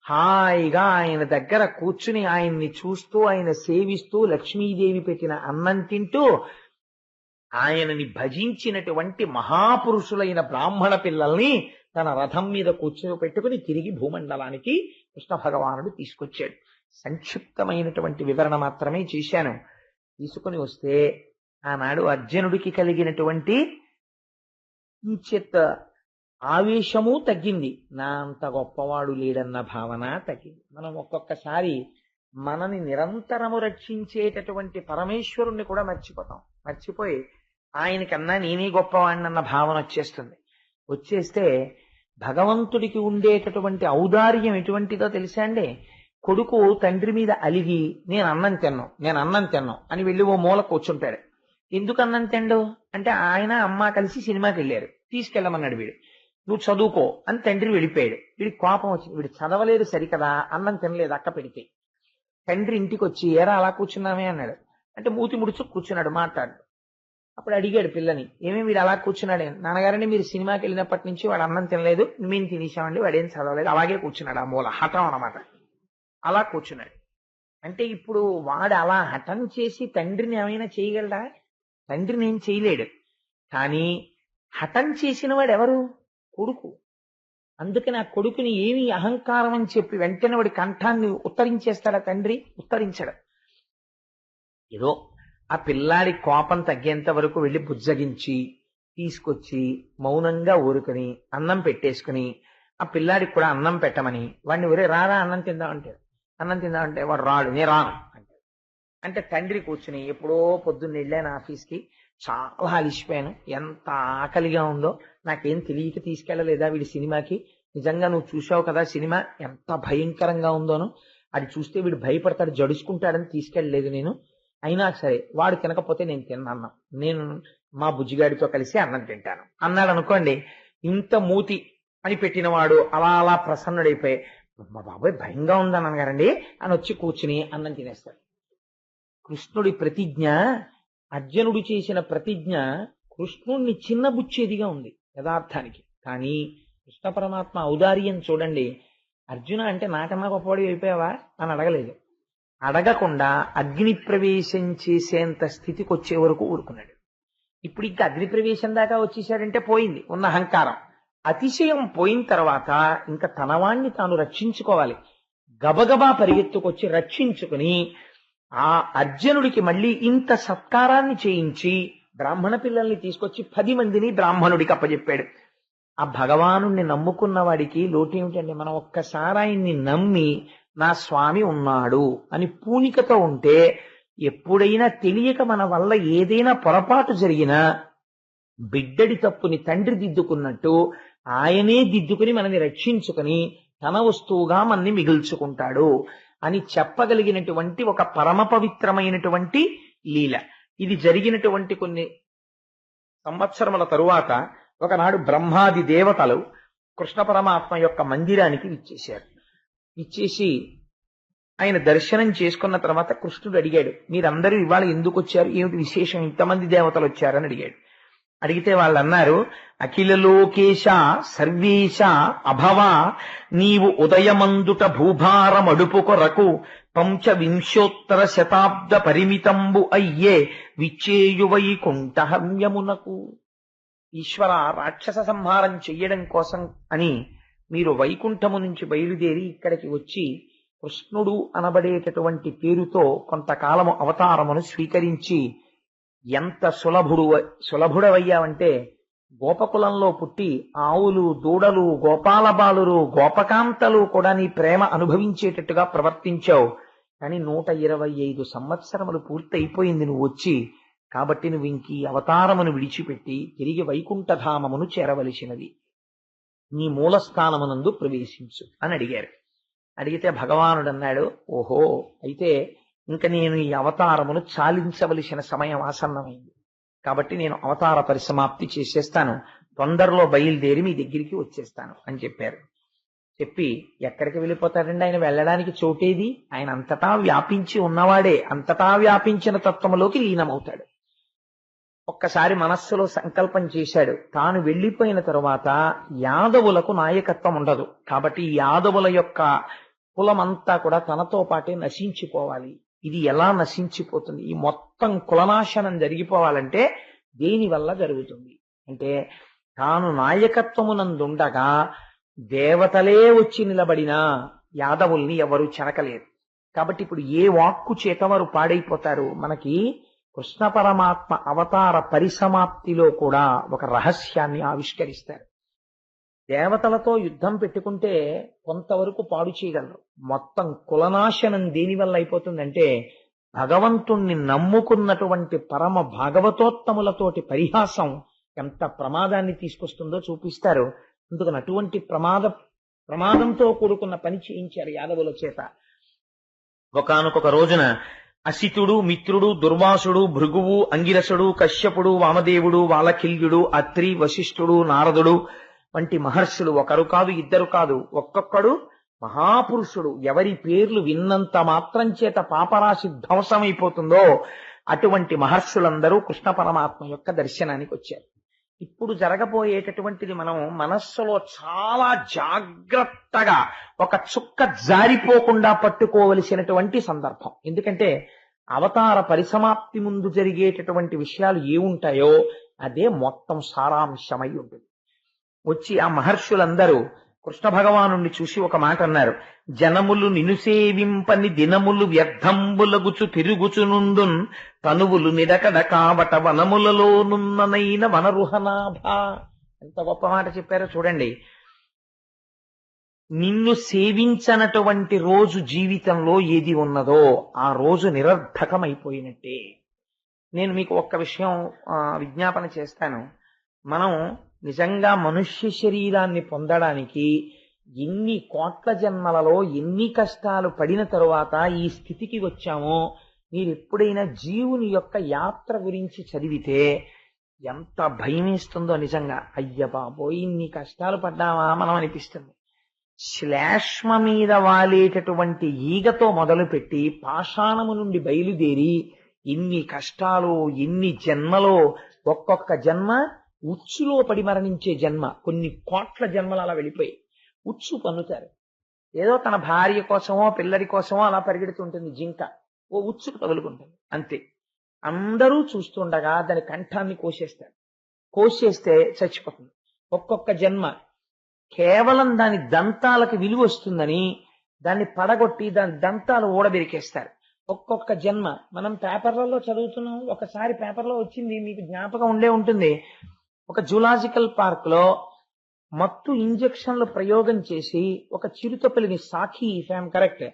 హాయిగా ఆయన దగ్గర కూర్చుని ఆయన్ని చూస్తూ, ఆయన సేవిస్తూ, లక్ష్మీదేవి పెట్టిన అన్నం తింటూ ఆయనని భజించినటువంటి మహాపురుషులైన బ్రాహ్మణ పిల్లల్ని తన రథం మీద కూర్చోపెట్టుకుని తిరిగి భూమండలానికి కృష్ణ భగవానుడు తీసుకొచ్చాడు. సంక్షిప్తమైనటువంటి వివరణ మాత్రమే చేశాను. తీసుకుని వస్తే ఆనాడు అర్జునుడికి కలిగినటువంటి కించిత్ ఆవేశము తగ్గింది. నా అంత గొప్పవాడు లేడన్న భావన తగ్గింది. మనం ఒక్కొక్కసారి మనని నిరంతరము రక్షించేటటువంటి పరమేశ్వరుణ్ణి కూడా మర్చిపోయి ఆయనకన్నా నేనే గొప్పవాడినన్న భావన వచ్చేస్తుంది. వచ్చేస్తే భగవంతుడికి ఉండేటటువంటి ఔదార్యం ఎటువంటిదో తెలుసా అండి? కొడుకు తండ్రి మీద అలిగి నేను అన్నం తిన్నాం అని వెళ్ళి ఓ మూల కూర్చుంటాడు. ఎందుకు అన్నం తిండు అంటే ఆయన అమ్మ కలిసి సినిమాకి వెళ్ళారు, తీసుకెళ్ళమన్నాడు. వీడు నువ్వు చదువుకో అని తండ్రి వెళ్ళిపోయాడు. వీడికి కోపం వచ్చింది. వీడు చదవలేదు సరికదా, అన్నం తినలేదు అక్క పెడితే. తండ్రి ఇంటికి వచ్చి ఏరా అలా కూర్చున్నామే అన్నాడు. అంటే మూతి ముడుచు కూర్చున్నాడు, మాట్లాడు. అప్పుడు అడిగాడు పిల్లని, ఏమేమి వీడు అలా కూర్చున్నాడే? నాన్నగారని మీరు సినిమాకి వెళ్ళినప్పటి నుంచి వాడు అన్నం తినలేదు, మేము తినేసామండి, వాడేం చదవలేదు, అలాగే కూర్చున్నాడు. ఆ మూల హఠం అన్నమాట. అలా కూర్చున్నాడు. అంటే ఇప్పుడు వాడు అలా హఠం చేసి తండ్రిని ఏమైనా చేయగలడా? తండ్రిని ఏం చేయలేడు. కానీ హఠం చేసిన వాడు ఎవరు? కొడుకు. అందుకని ఆ కొడుకుని ఏమి అహంకారం అని చెప్పి వెంటనే వాడి కంఠాన్ని ఉత్తరించేస్తాడా తండ్రి? ఉత్తరించడు. ఏదో ఆ పిల్లాడి కోపం తగ్గేంత వరకు వెళ్ళి బుజ్జగించి తీసుకొచ్చి మౌనంగా ఊరుకుని అన్నం పెట్టేసుకుని ఆ పిల్లాడికి కూడా అన్నం పెట్టమని వాడిని ఒరే రారా అన్నం తిందామంటే వాడు రాడు, నేను రాను అంటే తండ్రి కూర్చుని ఎప్పుడో పొద్దున్న వెళ్ళాను ఆఫీస్కి, చాలా అలిసిపోయాను, ఎంత ఆకలిగా ఉందో, నాకేం తెలియక తీసుకెళ్లలేదా వీడి సినిమాకి? నిజంగా నువ్వు చూసావు కదా సినిమా ఎంత భయంకరంగా ఉందోను, అది చూస్తే వీడు భయపడతాడు, జడుచుకుంటాడని తీసుకెళ్ళలేదు నేను. అయినా సరే వాడు తినకపోతే నేను తిన్నాను, నేను మా బుజ్జిగాడితో కలిసి అన్నం తింటాను అన్నాడు అనుకోండి. ఇంత మూతి అని పెట్టినవాడు అలా అలా ప్రసన్నుడైపోయి మా బాబాయ్ భయంగా ఉందన్నాను గారండి అని వచ్చి కూర్చుని అన్నం తినేస్తాడు. కృష్ణుడి ప్రతిజ్ఞ, అర్జునుడు చేసిన ప్రతిజ్ఞ కృష్ణుణ్ణి చిన్నబుచ్చేదిగా ఉంది యథార్థానికి. కానీ కృష్ణ పరమాత్మ ఔదార్యం చూడండి. అర్జున అంటే నాకన్నా గొప్పవాడి అయిపోయావా అని అడగలేదు. అడగకుండా అగ్ని ప్రవేశం చేసేంత స్థితికి వచ్చే వరకు ఊరుకున్నాడు. ఇప్పుడు ఇంకా అగ్ని ప్రవేశం దాకా వచ్చేసాడంటే పోయింది ఉన్న అహంకారం. అతిశయం పోయిన తర్వాత ఇంకా తనవాణ్ణి తాను రక్షించుకోవాలి. గబగబా పరిగెత్తుకొచ్చి రక్షించుకుని ఆ అర్జునుడికి మళ్ళీ ఇంత సత్కారాన్ని చేయించి బ్రాహ్మణ పిల్లల్ని తీసుకొచ్చి 10 మందిని బ్రాహ్మణుడికి అప్పచెప్పాడు. ఆ భగవానుణ్ణి నమ్ముకున్న వాడికి లోటేమిటండి? మనం ఒక్కసారి ఆయన్ని నమ్మి నా స్వామి ఉన్నాడు అని పూనికతో ఉంటే ఎప్పుడైనా తెలియక మన వల్ల ఏదైనా పొరపాటు జరిగినా బిడ్డడి తప్పుని తండ్రి దిద్దుకున్నట్టు ఆయనే దిద్దుకుని మనని రక్షించుకుని తన వస్తువుగా మనని మిగుల్చుకుంటాడు అని చెప్పగలిగినటువంటి ఒక పరమ పవిత్రమైనటువంటి లీల. ఇది జరిగినటువంటి కొన్ని సంవత్సరముల తరువాత ఒకనాడు బ్రహ్మాది దేవతలు కృష్ణ పరమాత్మ యొక్క మందిరానికి విచ్చేశారు. విచ్చేసి ఆయన దర్శనం చేసుకున్న తర్వాత కృష్ణుడు అడిగాడు, మీరందరూ ఇవాళ ఎందుకు వచ్చారు, ఏమిటి విశేషం, ఇంతమంది దేవతలు వచ్చారని అడిగాడు. అడిగితే వాళ్ళు అన్నారు, అఖిల లోకేశ సర్వేశ అభవ నీవు ఉదయమందుట భూభారమడుపు కొరకు 2500 పరిమితంబు అయ్యే విచ్చేయు వైకుంఠహమ్యమునకు. ఈశ్వర, రాక్షస సంహారం చెయ్యడం కోసం అని మీరు వైకుంఠము నుంచి బయలుదేరి ఇక్కడికి వచ్చి కృష్ణుడు అనబడేటటువంటి పేరుతో కొంతకాలము అవతారమును స్వీకరించి ఎంత సులభుడవయ్యావంటే గోపకులంలో పుట్టి ఆవులు, దూడలు, గోపాల బాలురు, గోపకాంతలు కూడా నీ ప్రేమ అనుభవించేటట్టుగా ప్రవర్తించావు. కానీ 125 సంవత్సరములు పూర్తయిపోయింది నువ్వు వచ్చి. కాబట్టి నువ్వు ఇంకీ అవతారమును విడిచిపెట్టి తిరిగి వైకుంఠధామమును చేరవలసినది. నీ మూలస్థానమునందు ప్రవేశించు అని అడిగారు. అడిగితే భగవానుడు అన్నాడు, ఓహో, అయితే ఇంక నేను ఈ అవతారమును చాలించవలసిన సమయం ఆసన్నమైంది. కాబట్టి నేను అవతార పరిసమాప్తి చేసేస్తాను, తొందరలో బయలుదేరి మీ దగ్గరికి వచ్చేస్తాను అని చెప్పారు. చెప్పి ఎక్కడికి వెళ్ళిపోతాడండి? ఆయన వెళ్ళడానికి చోటేది? ఆయన అంతటా వ్యాపించి ఉన్నవాడే. అంతటా వ్యాపించిన తత్వములోకి లీనమవుతాడు. ఒక్కసారి మనస్సులో సంకల్పం చేశాడు, తాను వెళ్ళిపోయిన తరువాత యాదవులకు నాయకత్వం ఉండదు. కాబట్టి ఈ యాదవుల యొక్క కులమంతా కూడా తనతో పాటే నశించిపోవాలి. ఇది ఎలా నశించిపోతుంది? ఈ మొత్తం కులనాశనం జరిగిపోవాలంటే దేని వల్ల జరుగుతుంది అంటే, తాను నాయకత్వమునందుండగా దేవతలే వచ్చి నిలబడినా యాదవుల్ని ఎవరు చెనకలేరు. కాబట్టి ఇప్పుడు ఏ వాక్కు చేత వారు పాడైపోతారు? మనకి కృష్ణ పరమాత్మ అవతార పరిసమాప్తిలో కూడా ఒక రహస్యాన్ని ఆవిష్కరిస్తారు. దేవతలతో యుద్ధం పెట్టుకుంటే కొంతవరకు పాడు చేయగలరు. మొత్తం కులనాశనం దేనివల్ల అయిపోతుందంటే, భగవంతుణ్ణి నమ్ముకున్నటువంటి పరమ భాగవతోత్తములతోటి పరిహాసం ఎంత ప్రమాదాన్ని తీసుకొస్తుందో చూపిస్తారు. అందుకని అటువంటి ప్రమాదంతో కూడుకున్న పని చేయించారు యాదవుల చేత. ఒకానొక రోజున అసితుడు, మిత్రుడు, దుర్వాసుడు, భృగువు, అంగిరసుడు, కశ్యపుడు, వామదేవుడు, వాలకిల్యుడు, అత్రి, వశిష్ఠుడు, నారదుడు వంటి మహర్షులు ఒకరు కాదు, ఇద్దరు కాదు, ఒక్కొక్కడు మహాపురుషుడు. ఎవరి పేర్లు విన్నంత మాత్రం చేత పాపరాశి ధ్వంసమైపోతుందో అటువంటి మహర్షులందరూ కృష్ణ పరమాత్మ యొక్క దర్శనానికి వచ్చారు. ఇప్పుడు జరగబోయేటటువంటిది మనం మనస్సులో చాలా జాగ్రత్తగా ఒక చుక్క జారిపోకుండా పట్టుకోవలసినటువంటి సందర్భం. ఎందుకంటే అవతార పరిసమాప్తి ముందు జరిగేటటువంటి విషయాలు ఏముంటాయో అదే మొత్తం సారాంశమై ఉంటుంది. వచ్చి ఆ మహర్షులందరూ కృష్ణ భగవానుణ్ణి చూసి ఒక మాట అన్నారు. జనములు నిను సేవింపని దినములు వ్యర్థంబులగుచు తిరుగుచునుండున్ తనువులు నిడకడ కావట వనములలోనున్ననైన వనరుహనాభ. ఎంత గొప్ప మాట చెప్పారో చూడండి. నిన్ను సేవించనటువంటి రోజు జీవితంలో ఏది ఉన్నదో ఆ రోజు నిరర్థకమైపోయినట్టే. నేను మీకు ఒక్క విషయం విజ్ఞాపన చేస్తాను. మనం నిజంగా మనుష్య శరీరాన్ని పొందడానికి ఎన్ని కోట్ల జన్మలలో ఎన్ని కష్టాలు పడిన తరువాత ఈ స్థితికి వచ్చామో మీరు ఎప్పుడైనా జీవుని యొక్క యాత్ర గురించి చదివితే ఎంత భయమేస్తుందో నిజంగా. అయ్య బాబోయ్, ఇన్ని కష్టాలు పడ్డామా మనం అనిపిస్తుంది. శ్లేష్మ మీద వాలేటటువంటి ఈగతో మొదలుపెట్టి పాషాణము నుండి బయలుదేరి ఇన్ని కష్టాలు, ఇన్ని జన్మలో, ఒక్కొక్క జన్మ ఉచ్చులో పడి మరణించే జన్మ. కొన్ని కోట్ల జన్మలు అలా వెళ్ళిపోయి ఉచ్చు పన్నుతారు. ఏదో తన భార్య కోసమో పిల్లడి కోసమో అలా పరిగెడుతుంటుంది జింక, ఓ ఉచ్చుకు తగులుకుంటుంది అంతే. అందరూ చూస్తుండగా దాని కంఠాన్ని కోసేస్తారు. కోసేస్తే చచ్చిపోతుంది. ఒక్కొక్క జన్మ కేవలం దాని దంతాలకు విలువ వస్తుందని దాన్ని పడగొట్టి దాని దంతాలు ఊడబెరికేస్తారు. ఒక్కొక్క జన్మ మనం పేపర్లలో చదువుతున్నాం. ఒకసారి పేపర్లో వచ్చింది, మీకు జ్ఞాపకం ఉండే ఉంటుంది. ఒక జూలాజికల్ పార్క్ లో మత్తు ఇంజెక్షన్లు ప్రయోగం చేసి ఒక చిరుతపులిని, సాఖి ఇఫ్ ఐఎమ్ కరెక్ట్,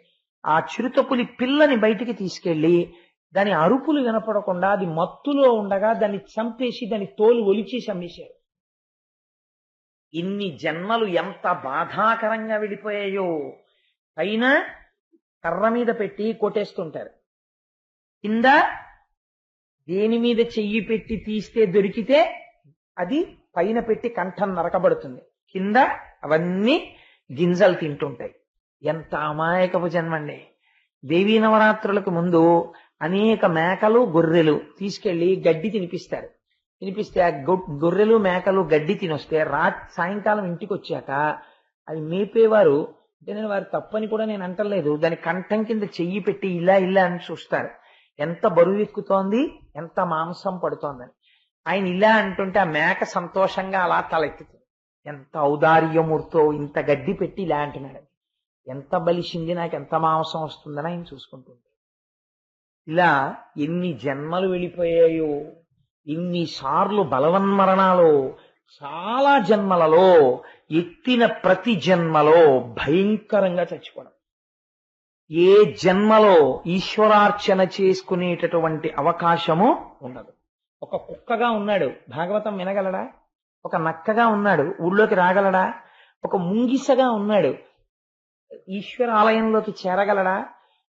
ఆ చిరుతపులి పిల్లని బయటికి తీసుకెళ్లి దాని అరుపులు వినపడకుండా అది మత్తులో ఉండగా దాన్ని చంపేసి దాని తోలు ఒలిచేసి అమ్మేశారు. ఇన్ని జన్మలు ఎంత బాధాకరంగా వెళ్ళిపోయాయో. పైన కర్ర మీద పెట్టి కొట్టేస్తుంటారు, కింద దేని మీద చెయ్యి పెట్టి తీస్తే దొరికితే అది పైన పెట్టి కంఠం నరకబడుతుంది, కింద అవన్నీ గింజలు తింటుంటాయి. ఎంత అమాయకపు జన్మండి. దేవీ నవరాత్రులకు ముందు అనేక మేకలు, గొర్రెలు తీసుకెళ్లి గడ్డి తినిపిస్తారు. తినిపిస్తే ఆ గొర్రెలు, మేకలు గడ్డి తినొస్తే సాయంకాలం ఇంటికి వచ్చాక అవి మేపేవారు. అంటే నేను వారి తప్పని కూడా నేను అంటలేదు, దాని కంఠం కింద చెయ్యి పెట్టి ఇలా ఇలా అని చూస్తారు, ఎంత బరువు ఎక్కుతోంది, ఎంత మాంసం పడుతోందని. ఆయన ఇలా అంటుంటే ఆ మేక సంతోషంగా అలా తలెత్తుతుంది. ఎంత ఔదార్యమూర్తో, ఇంత గడ్డి పెట్టి ఇలా అంటున్నాడు, ఎంత బలిసింది, నాకు ఎంత మాంసం వస్తుందని ఆయన చూసుకుంటుంది. ఇలా ఎన్ని జన్మలు వెళ్ళిపోయాయో, ఇన్నిసార్లు బలవన్మరణాలు, చాలా జన్మలలో ఎత్తిన ప్రతి జన్మలో భయంకరంగా చచ్చిపోవడం. ఏ జన్మలో ఈశ్వరార్చన చేసుకునేటటువంటి అవకాశము ఉండదు. ఒక కుక్కగా ఉన్నాడు, భాగవతం వినగలడా? ఒక నక్కగా ఉన్నాడు, ఊళ్ళోకి రాగలడా? ఒక ముంగిసగా ఉన్నాడు, ఈశ్వర ఆలయంలోకి చేరగలడా?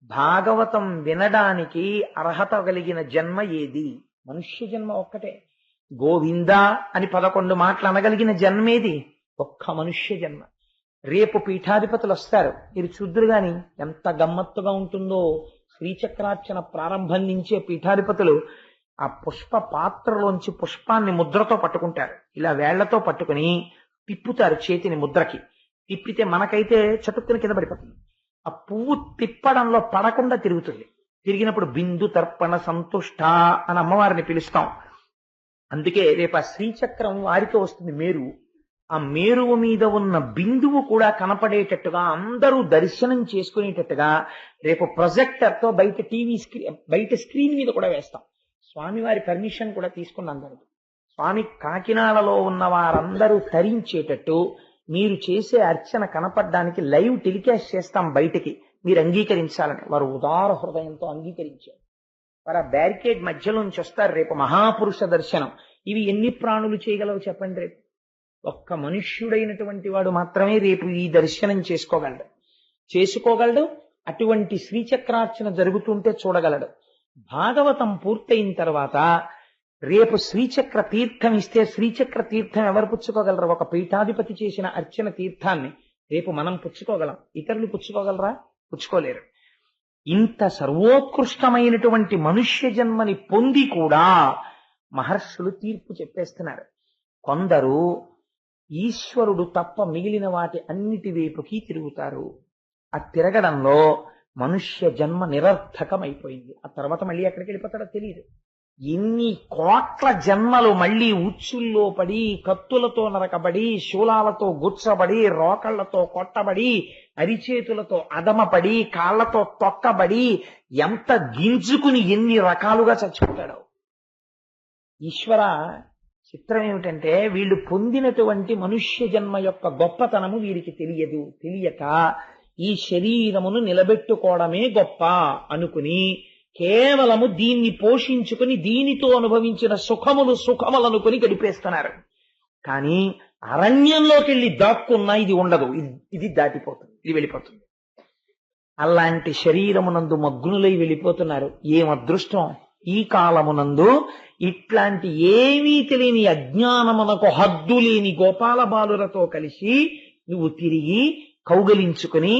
భాగవతం వినడానికి అర్హత కలిగిన జన్మ ఏది? మనుష్య జన్మ ఒక్కటే. గోవింద అని 11 మాటలు అనగలిగిన జన్మేది? ఒక్క మనుష్య జన్మ. రేపు పీఠాధిపతులు వస్తారు, మీరు చూద్దురు గాని ఎంత గమ్మత్తుగా ఉంటుందో. శ్రీచక్రార్చన ప్రారంభం నుంచే పీఠాధిపతులు ఆ పుష్ప పాత్రలోంచి పుష్పాన్ని ముద్రతో పట్టుకుంటారు. ఇలా వేళ్లతో పట్టుకుని తిప్పుతారు చేతిని ముద్రకి. తిప్పితే మనకైతే చటుక్కుని కింద పడిపోతుంది. ఆ పువ్వు తిప్పడంలో పడకుండా తిరుగుతుంది. తిరిగినప్పుడు బిందు తర్పణ సంతుష్ట అని అమ్మవారిని పిలుస్తాం. అందుకే రేపు ఆ శ్రీచక్రం వారితో వస్తుంది మేరువు. ఆ మేరువు మీద ఉన్న బిందువు కూడా కనపడేటట్టుగా అందరూ దర్శనం చేసుకునేటట్టుగా రేపు ప్రొజెక్టర్ తో బయట స్క్రీన్ మీద కూడా వేస్తాం. స్వామివారి పర్మిషన్ కూడా తీసుకున్నాం దానికి. స్వామి కాకినాడలో ఉన్న వారందరూ తరించేటట్టు మీరు చేసే అర్చన కనపడడానికి లైవ్ టెలికాస్ట్ చేస్తాం బయటికి, మీరు అంగీకరించాలని. వారు ఉదార హృదయంతో అంగీకరించారు. వారు ఆ బ్యారికేడ్ మధ్యలోంచి వస్తారు. రేపు మహాపురుష దర్శనం. ఇవి ఎన్ని ప్రాణులు చేయగలవు చెప్పండి? రేపు ఒక్క మనుష్యుడైనటువంటి వాడు మాత్రమే రేపు ఈ దర్శనం చేసుకోగలడు. అటువంటి శ్రీచక్రార్చన జరుగుతుంటే చూడగలడు. భాగవతం పూర్తయిన తర్వాత రేపు శ్రీచక్ర తీర్థం ఇస్తే శ్రీచక్ర తీర్థం ఎవరు పుచ్చుకోగలరు? ఒక పీఠాధిపతి చేసిన అర్చన తీర్థాన్ని రేపు మనం పుచ్చుకోగలం, ఇతరులు పుచ్చుకోగలరా? పుచ్చుకోలేరు. ఇంత సర్వోత్కృష్టమైనటువంటి మనుష్య జన్మని పొంది కూడా మహర్షులు తీర్పు చెప్పేస్తున్నారు. కొందరు ఈశ్వరుడు తప్ప మిగిలిన వాటి అన్నిటి వైపుకి తిరుగుతారు. ఆ తిరగడంలో మనుష్య జన్మ నిరర్థకమైపోయింది. ఆ తర్వాత మళ్ళీ ఎక్కడికి వెళ్ళిపోతాడో తెలియదు. ఎన్ని కోట్ల జన్మలు మళ్ళీ ఉచ్చుల్లో పడి, కత్తులతో నరకబడి, శూలాలతో గుచ్చబడి, రోకళ్లతో కొట్టబడి, అరిచేతులతో అదమపడి, కాళ్లతో తొక్కబడి, ఎంత గింజుకుని ఎన్ని రకాలుగా చచ్చిపోతాడో. ఈశ్వర చిత్రం ఏమిటంటే వీళ్ళు పొందినటువంటి మనుష్య జన్మ యొక్క గొప్పతనము వీరికి తెలియక ఈ శరీరమును నిలబెట్టుకోవడమే గొప్ప అనుకుని కేవలము దీన్ని పోషించుకుని దీనితో అనుభవించిన సుఖములు అనుకుని గడిపేస్తున్నారు. కానీ అరణ్యంలోకి వెళ్ళి దాక్కున్నా ఇది ఉండదు, ఇది దాటిపోతుంది, ఇది వెళ్ళిపోతుంది. అలాంటి శరీరమునందు మగ్నులై వెళ్ళిపోతున్నారు. ఏం అదృష్టం! ఈ కాలమునందు ఇట్లాంటి ఏమీ తెలియని అజ్ఞానమునకు హద్దు లేని గోపాల బాలులతో కలిసి నువ్వు తిరిగి కౌగలించుకుని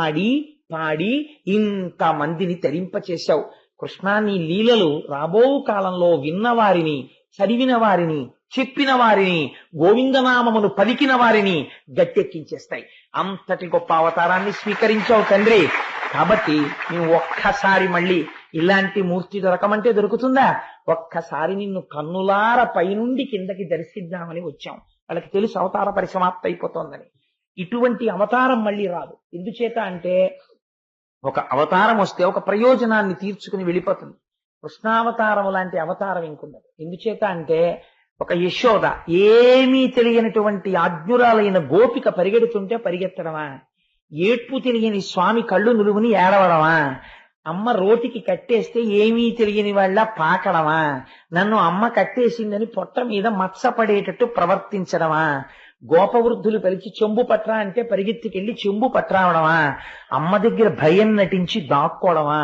ఆడి పాడి ఇంతమందిని తరింపచేశావు. కృష్ణా, నీ లీలలు రాబో కాలంలో విన్నవారిని, చదివిన వారిని, చెప్పిన వారిని, గోవిందనామమును పలికిన వారిని గట్టెక్కించేస్తాయి. అంతటి గొప్ప అవతారాన్ని స్వీకరించావు తండ్రి. కాబట్టి నువ్వు ఒక్కసారి మళ్ళీ ఇలాంటి మూర్తి దొరకమంటే దొరుకుతుందా? ఒక్కసారి నిన్ను కన్నులార పైనుండి కిందకి దర్శిద్దామని వచ్చాం. వాళ్ళకి తెలుసు అవతార పరిసమాప్తి అయిపోతోందని. ఇటువంటి అవతారం మళ్ళీ రాదు. ఎందుచేత అంటే ఒక అవతారం వస్తే ఒక ప్రయోజనాన్ని తీర్చుకుని వెళ్ళిపోతుంది. కృష్ణావతారం లాంటి అవతారం ఇంకున్నది. ఎందుచేత అంటే ఒక యశోద ఏమీ తెలియనటువంటి ఆజ్ఞురాలైన గోపిక పరిగెడుతుంటే పరిగెత్తడమా? ఏడ్పు తెలియని స్వామి కళ్ళు నులువుని ఏడవడమా? అమ్మ రోటికి కట్టేస్తే ఏమీ తెలియని వాళ్ళ పాకడమా? నన్ను అమ్మ కట్టేసిందని పొట్ట మీద మచ్చపడేటట్టు ప్రవర్తించడమా? గోపవృద్ధులు పిలిచి చెంబు పట్రా అంటే పరిగెత్తికెళ్లి చెంబు పట్రావడమా? అమ్మ దగ్గర భయం నటించి దాక్కోవడమా?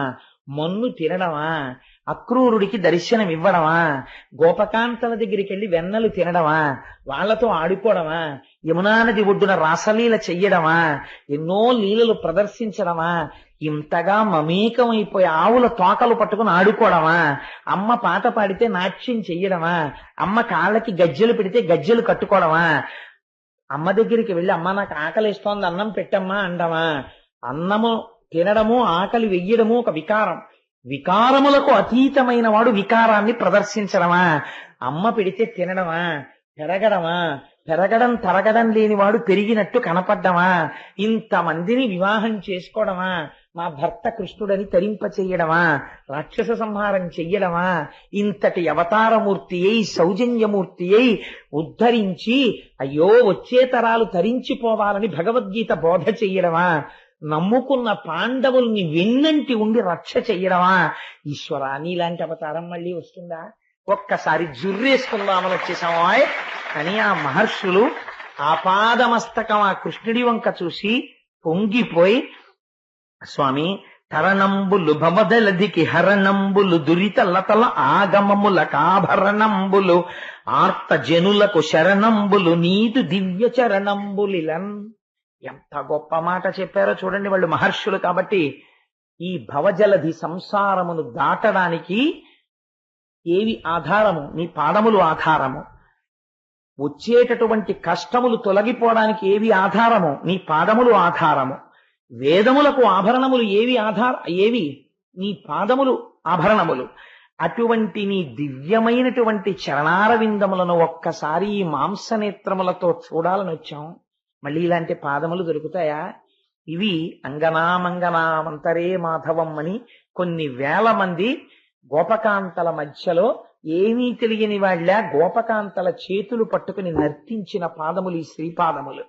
మన్ను తినడమా? అక్రూరుడికి దర్శనం ఇవ్వడమా? గోపకాంతల దగ్గరికి వెళ్లి వెన్నలు తినడమా? వాళ్లతో ఆడుకోవడమా? యమునా నది ఒడ్డున రాసలీల చెయ్యడమా? ఎన్నో లీలలు ప్రదర్శించడమా? ఇంతగా మమేకమైపోయి ఆవుల తోకలు పట్టుకుని ఆడుకోవడమా? అమ్మ పాట పాడితే నాట్యం చెయ్యడమా? అమ్మ కాళ్ళకి గజ్జెలు పెడితే గజ్జెలు కట్టుకోవడమా? అమ్మ దగ్గరికి వెళ్ళి అమ్మ నాకు ఆకలిస్తోంది అన్నం పెట్టమ్మా అండమా? అన్నము తినడము ఆకలి వెయ్యడము ఒక వికారం. వికారములకు అతీతమైన వాడు వికారాన్ని ప్రదర్శించడమా? అమ్మ పెడితే తినడమా? పెరగడం తరగడం లేనివాడు పెరిగినట్టు కనపడ్డమా? ఇంతమందిని వివాహం చేసుకోవడమా? మా భర్త కృష్ణుడని తరింప చెయ్యడమా, రాక్షస సంహారం చెయ్యడమా, ఇంతటి అవతారమూర్తి అయి సౌజన్యమూర్తి అయి ఉద్ధరించి అయ్యో వచ్చే తరాలు తరించిపోవాలని భగవద్గీత బోధ చెయ్యడమా, నమ్ముకున్న పాండవుల్ని వెన్నంటి ఉండి రక్ష చెయ్యడమా? ఈశ్వరా, నీలాంటి అవతారం మళ్ళీ వస్తుందా? ఒక్కసారి జుర్రేసుకుందామని వచ్చేసామా అని ఆ మహర్షులు ఆపాదమస్తకం ఆ కృష్ణుడి వంక చూసి పొంగిపోయి, స్వామి తరణంబులు భవదలదికి హరణంబులు దురిత లతల ఆగమముల కాభరణంబులు ఆర్త జనులకు శరణంబులు నీదు దివ్య చరణంబులిలన్. ఎంత గొప్ప మాట చెప్పారో చూడండి వాళ్ళు మహర్షులు. కాబట్టి ఈ భవజలధి సంసారమును దాటడానికి ఏవి ఆధారము? నీ పాదములు ఆధారము. వచ్చేటటువంటి కష్టములు తొలగిపోవడానికి ఏవి ఆధారము? నీ పాదములు ఆధారము. వేదములకు ఆభరణములు ఏవి? నీ పాదములు ఆభరణములు. అటువంటి నీ దివ్యమైనటువంటి చరణారవిందములను ఒక్కసారి ఈ మాంసనేత్రములతో చూడాలని వచ్చాం. మళ్ళీ ఇలాంటి పాదములు దొరుకుతాయా? ఇవి అంగనామంగనామంతరే మాధవం అని కొన్ని వేల మంది గోపకాంతల మధ్యలో ఏమీ తెలియని వాళ్ళ గోపకాంతల చేతులు పట్టుకుని నర్తించిన పాదములు ఈ శ్రీపాదములు.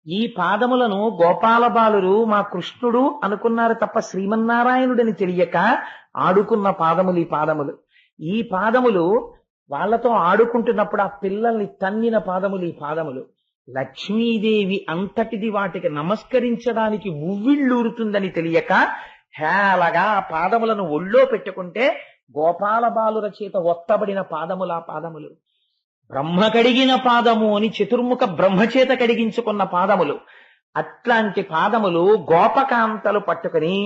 ఈ పాదములను గోపాల బాలురు మా కృష్ణుడు అనుకున్నారు తప్ప శ్రీమన్నారాయణుడని తెలియక ఆడుకున్న పాదములు ఈ పాదములు. ఈ పాదములు వాళ్లతో ఆడుకుంటున్నప్పుడు ఆ పిల్లల్ని తన్నిన పాదములు ఈ పాదములు. లక్ష్మీదేవి అంతటిది వాటికి నమస్కరించడానికి ఉవ్విళ్ళూరుతుందని తెలియక హేళగా ఆ పాదములను ఒళ్ళో పెట్టుకుంటే గోపాల బాలుర చేత ఒత్తబడిన పాదములు ఆ పాదములు. బ్రహ్మ కడిగిన పాదము అని చతుర్ముఖ బ్రహ్మచేత కడిగించుకున్న పాదములు. అట్లాంటి పాదములు గోపకాంతలు పట్టుకుని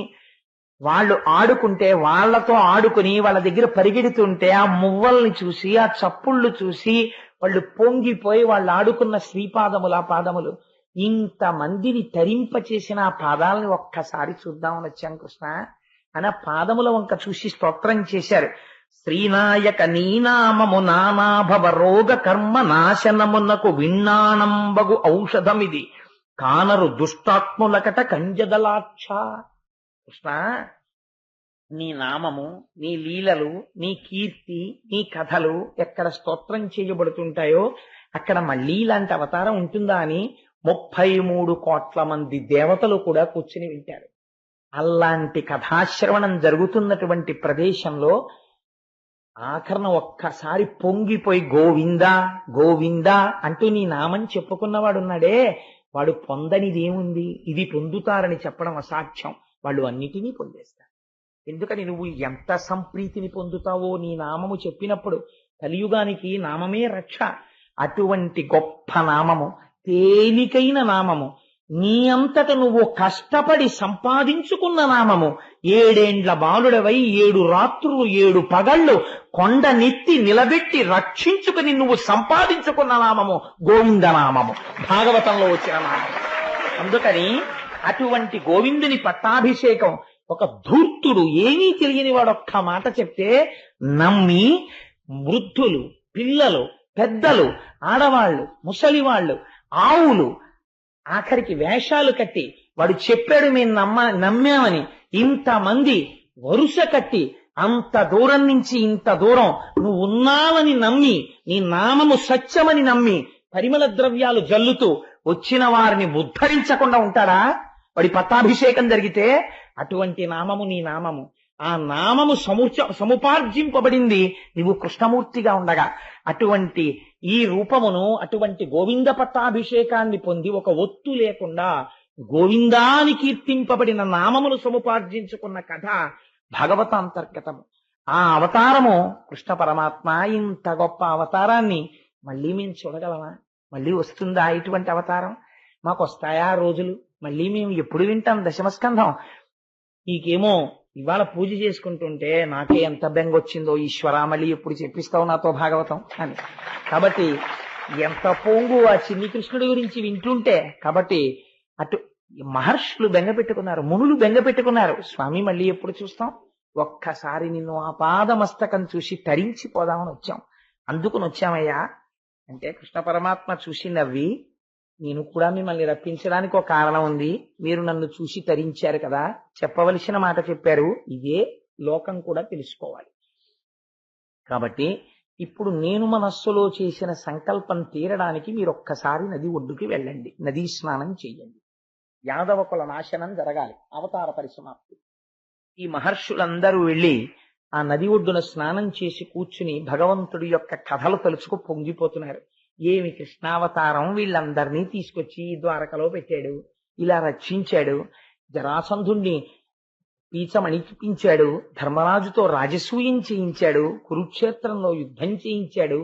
వాళ్ళు ఆడుకుంటే వాళ్లతో ఆడుకుని వాళ్ళ దగ్గర పరిగెడుతుంటే ఆ మువ్వల్ని చూసి ఆ చప్పుళ్ళు చూసి వాళ్ళు పొంగిపోయి వాళ్ళు ఆడుకున్న శ్రీపాదములు ఆ పాదములు. ఇంతమందిని తరింపచేసిన ఆ పాదాలని ఒక్కసారి చూద్దామని వచ్చాం కృష్ణ అని ఆ పాదముల వంక చూసి స్తోత్రం చేశారు. శ్రీనాయక నీనామము నానాభవ రోగ కర్మ నాశనమునకు విన్నాణంబగు ఔషధమిది కానరు దుష్టాత్ములకట కంజదలాక్ష. కృష్ణ, నీ నామము, నీ లీలలు, నీ కీర్తి, నీ కథలు ఎక్కడ స్తోత్రం చేయబడుతుంటాయో అక్కడ మళ్ళీ ఇలాంటి అవతారం ఉంటుందా అని 33 కోట్ల మంది దేవతలు కూడా కూర్చుని వింటారు. అలాంటి కథాశ్రవణం జరుగుతున్నటువంటి ప్రదేశంలో ఆఖరణ ఒక్కసారి పొంగిపోయి గోవిందా గోవిందా అంటూ నీ నామని చెప్పుకున్నవాడున్నాడే, వాడు పొందనిదేముంది? ఇది పొందుతారని చెప్పడం అసాధ్యం. వాళ్ళు అన్నిటినీ పొందేస్తారు. ఎందుకని నువ్వు ఎంత సంప్రీతిని పొందుతావో నీ నామము చెప్పినప్పుడు. కలియుగానికి నామమే రక్ష. అటువంటి గొప్ప నామము, తేలికైన నామము, నీ అంతట నువ్వు కష్టపడి సంపాదించుకున్న నామము. 7 ఏండ్ల బాలుడవై 7 రాత్రులు 7 పగళ్ళు కొండ నెత్తి నిలబెట్టి రక్షించుకుని నువ్వు సంపాదించుకున్న నామము గోవిందనామము, భాగవతంలో వచ్చిన నామము. అందుకని అటువంటి గోవిందుని పట్టాభిషేకం ఒక ధూర్తుడు, ఏమీ తెలియని వాడు ఒక్క మాట చెప్తే నమ్మి వృద్ధులు, పిల్లలు, పెద్దలు, ఆడవాళ్లు, ముసలివాళ్లు, ఆవులు, ఆఖరికి వేషాలు కట్టి వాడు చెప్పాడు మేము నమ్మామని ఇంతమంది వరుస కట్టి అంత దూరం నుంచి ఇంత దూరం నువ్వు ఉన్నావని నమ్మి నీ నామము సత్యమని నమ్మి పరిమళ ద్రవ్యాలు జల్లుతూ వచ్చిన వారిని ఉద్ధరించకుండా ఉంటాడా? వాడి పట్టాభిషేకం జరిగితే అటువంటి నామము నీ నామము. ఆ నామము సముపార్జింపబడింది నువ్వు కృష్ణమూర్తిగా ఉండగా. అటువంటి ఈ రూపమును, అటువంటి గోవింద పట్టాభిషేకాన్ని పొంది ఒక ఒత్తు లేకుండా గోవిందాని కీర్తింపబడిన నామమును సముపార్జించుకున్న కథ భగవతాంతర్గతము. ఆ అవతారము కృష్ణ పరమాత్మ. ఇంత గొప్ప అవతారాన్ని మళ్ళీ మేము చూడగలమా? మళ్ళీ వస్తుందా ఇటువంటి అవతారం? మాకు వస్తాయా రోజులు? మళ్ళీ మేము ఎప్పుడు వింటాం దశమస్కంధం? నీకేమో ఇవాళ పూజ చేసుకుంటుంటే నాకే ఎంత బెంగొచ్చిందో, ఈశ్వరా మళ్ళీ ఎప్పుడు చెప్పిస్తావు నాతో భాగవతం అని. కాబట్టి ఎంత పొంగు ఆ చిన్ని కృష్ణుడి గురించి వింటుంటే. కాబట్టి అటు మహర్షులు బెంగ పెట్టుకున్నారు, మునులు బెంగ పెట్టుకున్నారు. స్వామి మళ్ళీ ఎప్పుడు చూస్తాం? ఒక్కసారి నిన్ను ఆ పాదమస్తకం చూసి తరించిపోదామని వచ్చాం. అందుకుని వచ్చామయ్యా అంటే కృష్ణ పరమాత్మ చూసి నవ్వి, నేను కూడా మిమ్మల్ని రప్పించడానికి ఒక కారణం ఉంది. మీరు నన్ను చూసి తరించారు కదా, చెప్పవలసిన మాట చెప్పారు. ఇదే లోకం కూడా తెలుసుకోవాలి. కాబట్టి ఇప్పుడు నేను మనస్సులో చేసిన సంకల్పం తీరడానికి మీరు ఒక్కసారి నది ఒడ్డుకి వెళ్ళండి, నదీ స్నానం చెయ్యండి. యాదవ కుల నాశనం జరగాలి, అవతార పరిసమాప్తి. ఈ మహర్షులందరూ వెళ్ళి ఆ నది ఒడ్డున స్నానం చేసి కూర్చుని భగవంతుడి యొక్క కథలు తలుచుకు పొంగిపోతున్నారు. ఏమి కృష్ణావతారం, వీళ్ళందరినీ తీసుకొచ్చి ద్వారకలో పెట్టాడు, ఇలా రక్షించాడు, జరాసంధుణ్ణి పీచమణిపించాడు, ధర్మరాజుతో రాజసూయం చేయించాడు, కురుక్షేత్రంలో యుద్ధం చేయించాడు,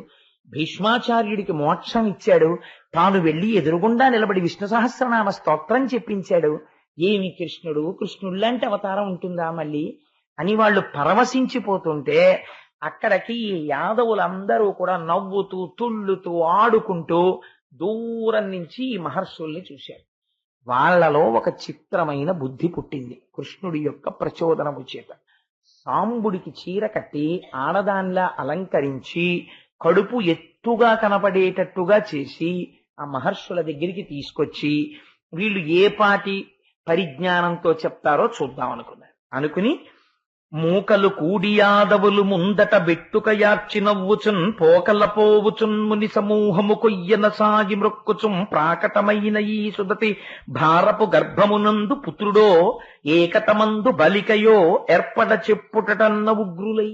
భీష్మాచార్యుడికి మోక్షం ఇచ్చాడు, తాను వెళ్లి ఎదురుగుండా నిలబడి విష్ణు సహస్రనామ స్తోత్రం చెప్పించాడు. ఏమి కృష్ణుడు, కృష్ణుళ్ళంటి అవతారం ఉంటుందా మళ్ళీ అని వాళ్ళు పరవశించిపోతుంటే అక్కడికి ఈ యాదవులందరూ కూడా నవ్వుతూ తుళ్ళుతూ ఆడుకుంటూ దూరం నుంచి ఈ మహర్షుల్ని చూశారు. వాళ్లలో ఒక చిత్రమైన బుద్ధి పుట్టింది కృష్ణుడి యొక్క ప్రచోదనము చేత. సాంబుడికి చీర కట్టి ఆడదాన్లా అలంకరించి కడుపు ఎత్తుగా కనపడేటట్టుగా చేసి ఆ మహర్షుల దగ్గరికి తీసుకొచ్చి వీళ్ళు ఏ పాటి పరిజ్ఞానంతో చెప్తారో చూద్దాం అనుకుని మూకలు కూడి యాదవులు ముందట బెట్టుక యార్చి నవ్వుచున్ పోకల పోవుచున్ ముని సమూహము కొయ్యన సాగి మృక్కుచుం ప్రాకటమైన ఈ సుదతి భారపు గర్భమునందు పుత్రుడో ఏకతమందు బలికయో ఏర్పడ చెప్పుటటన్న ఉగ్రులై.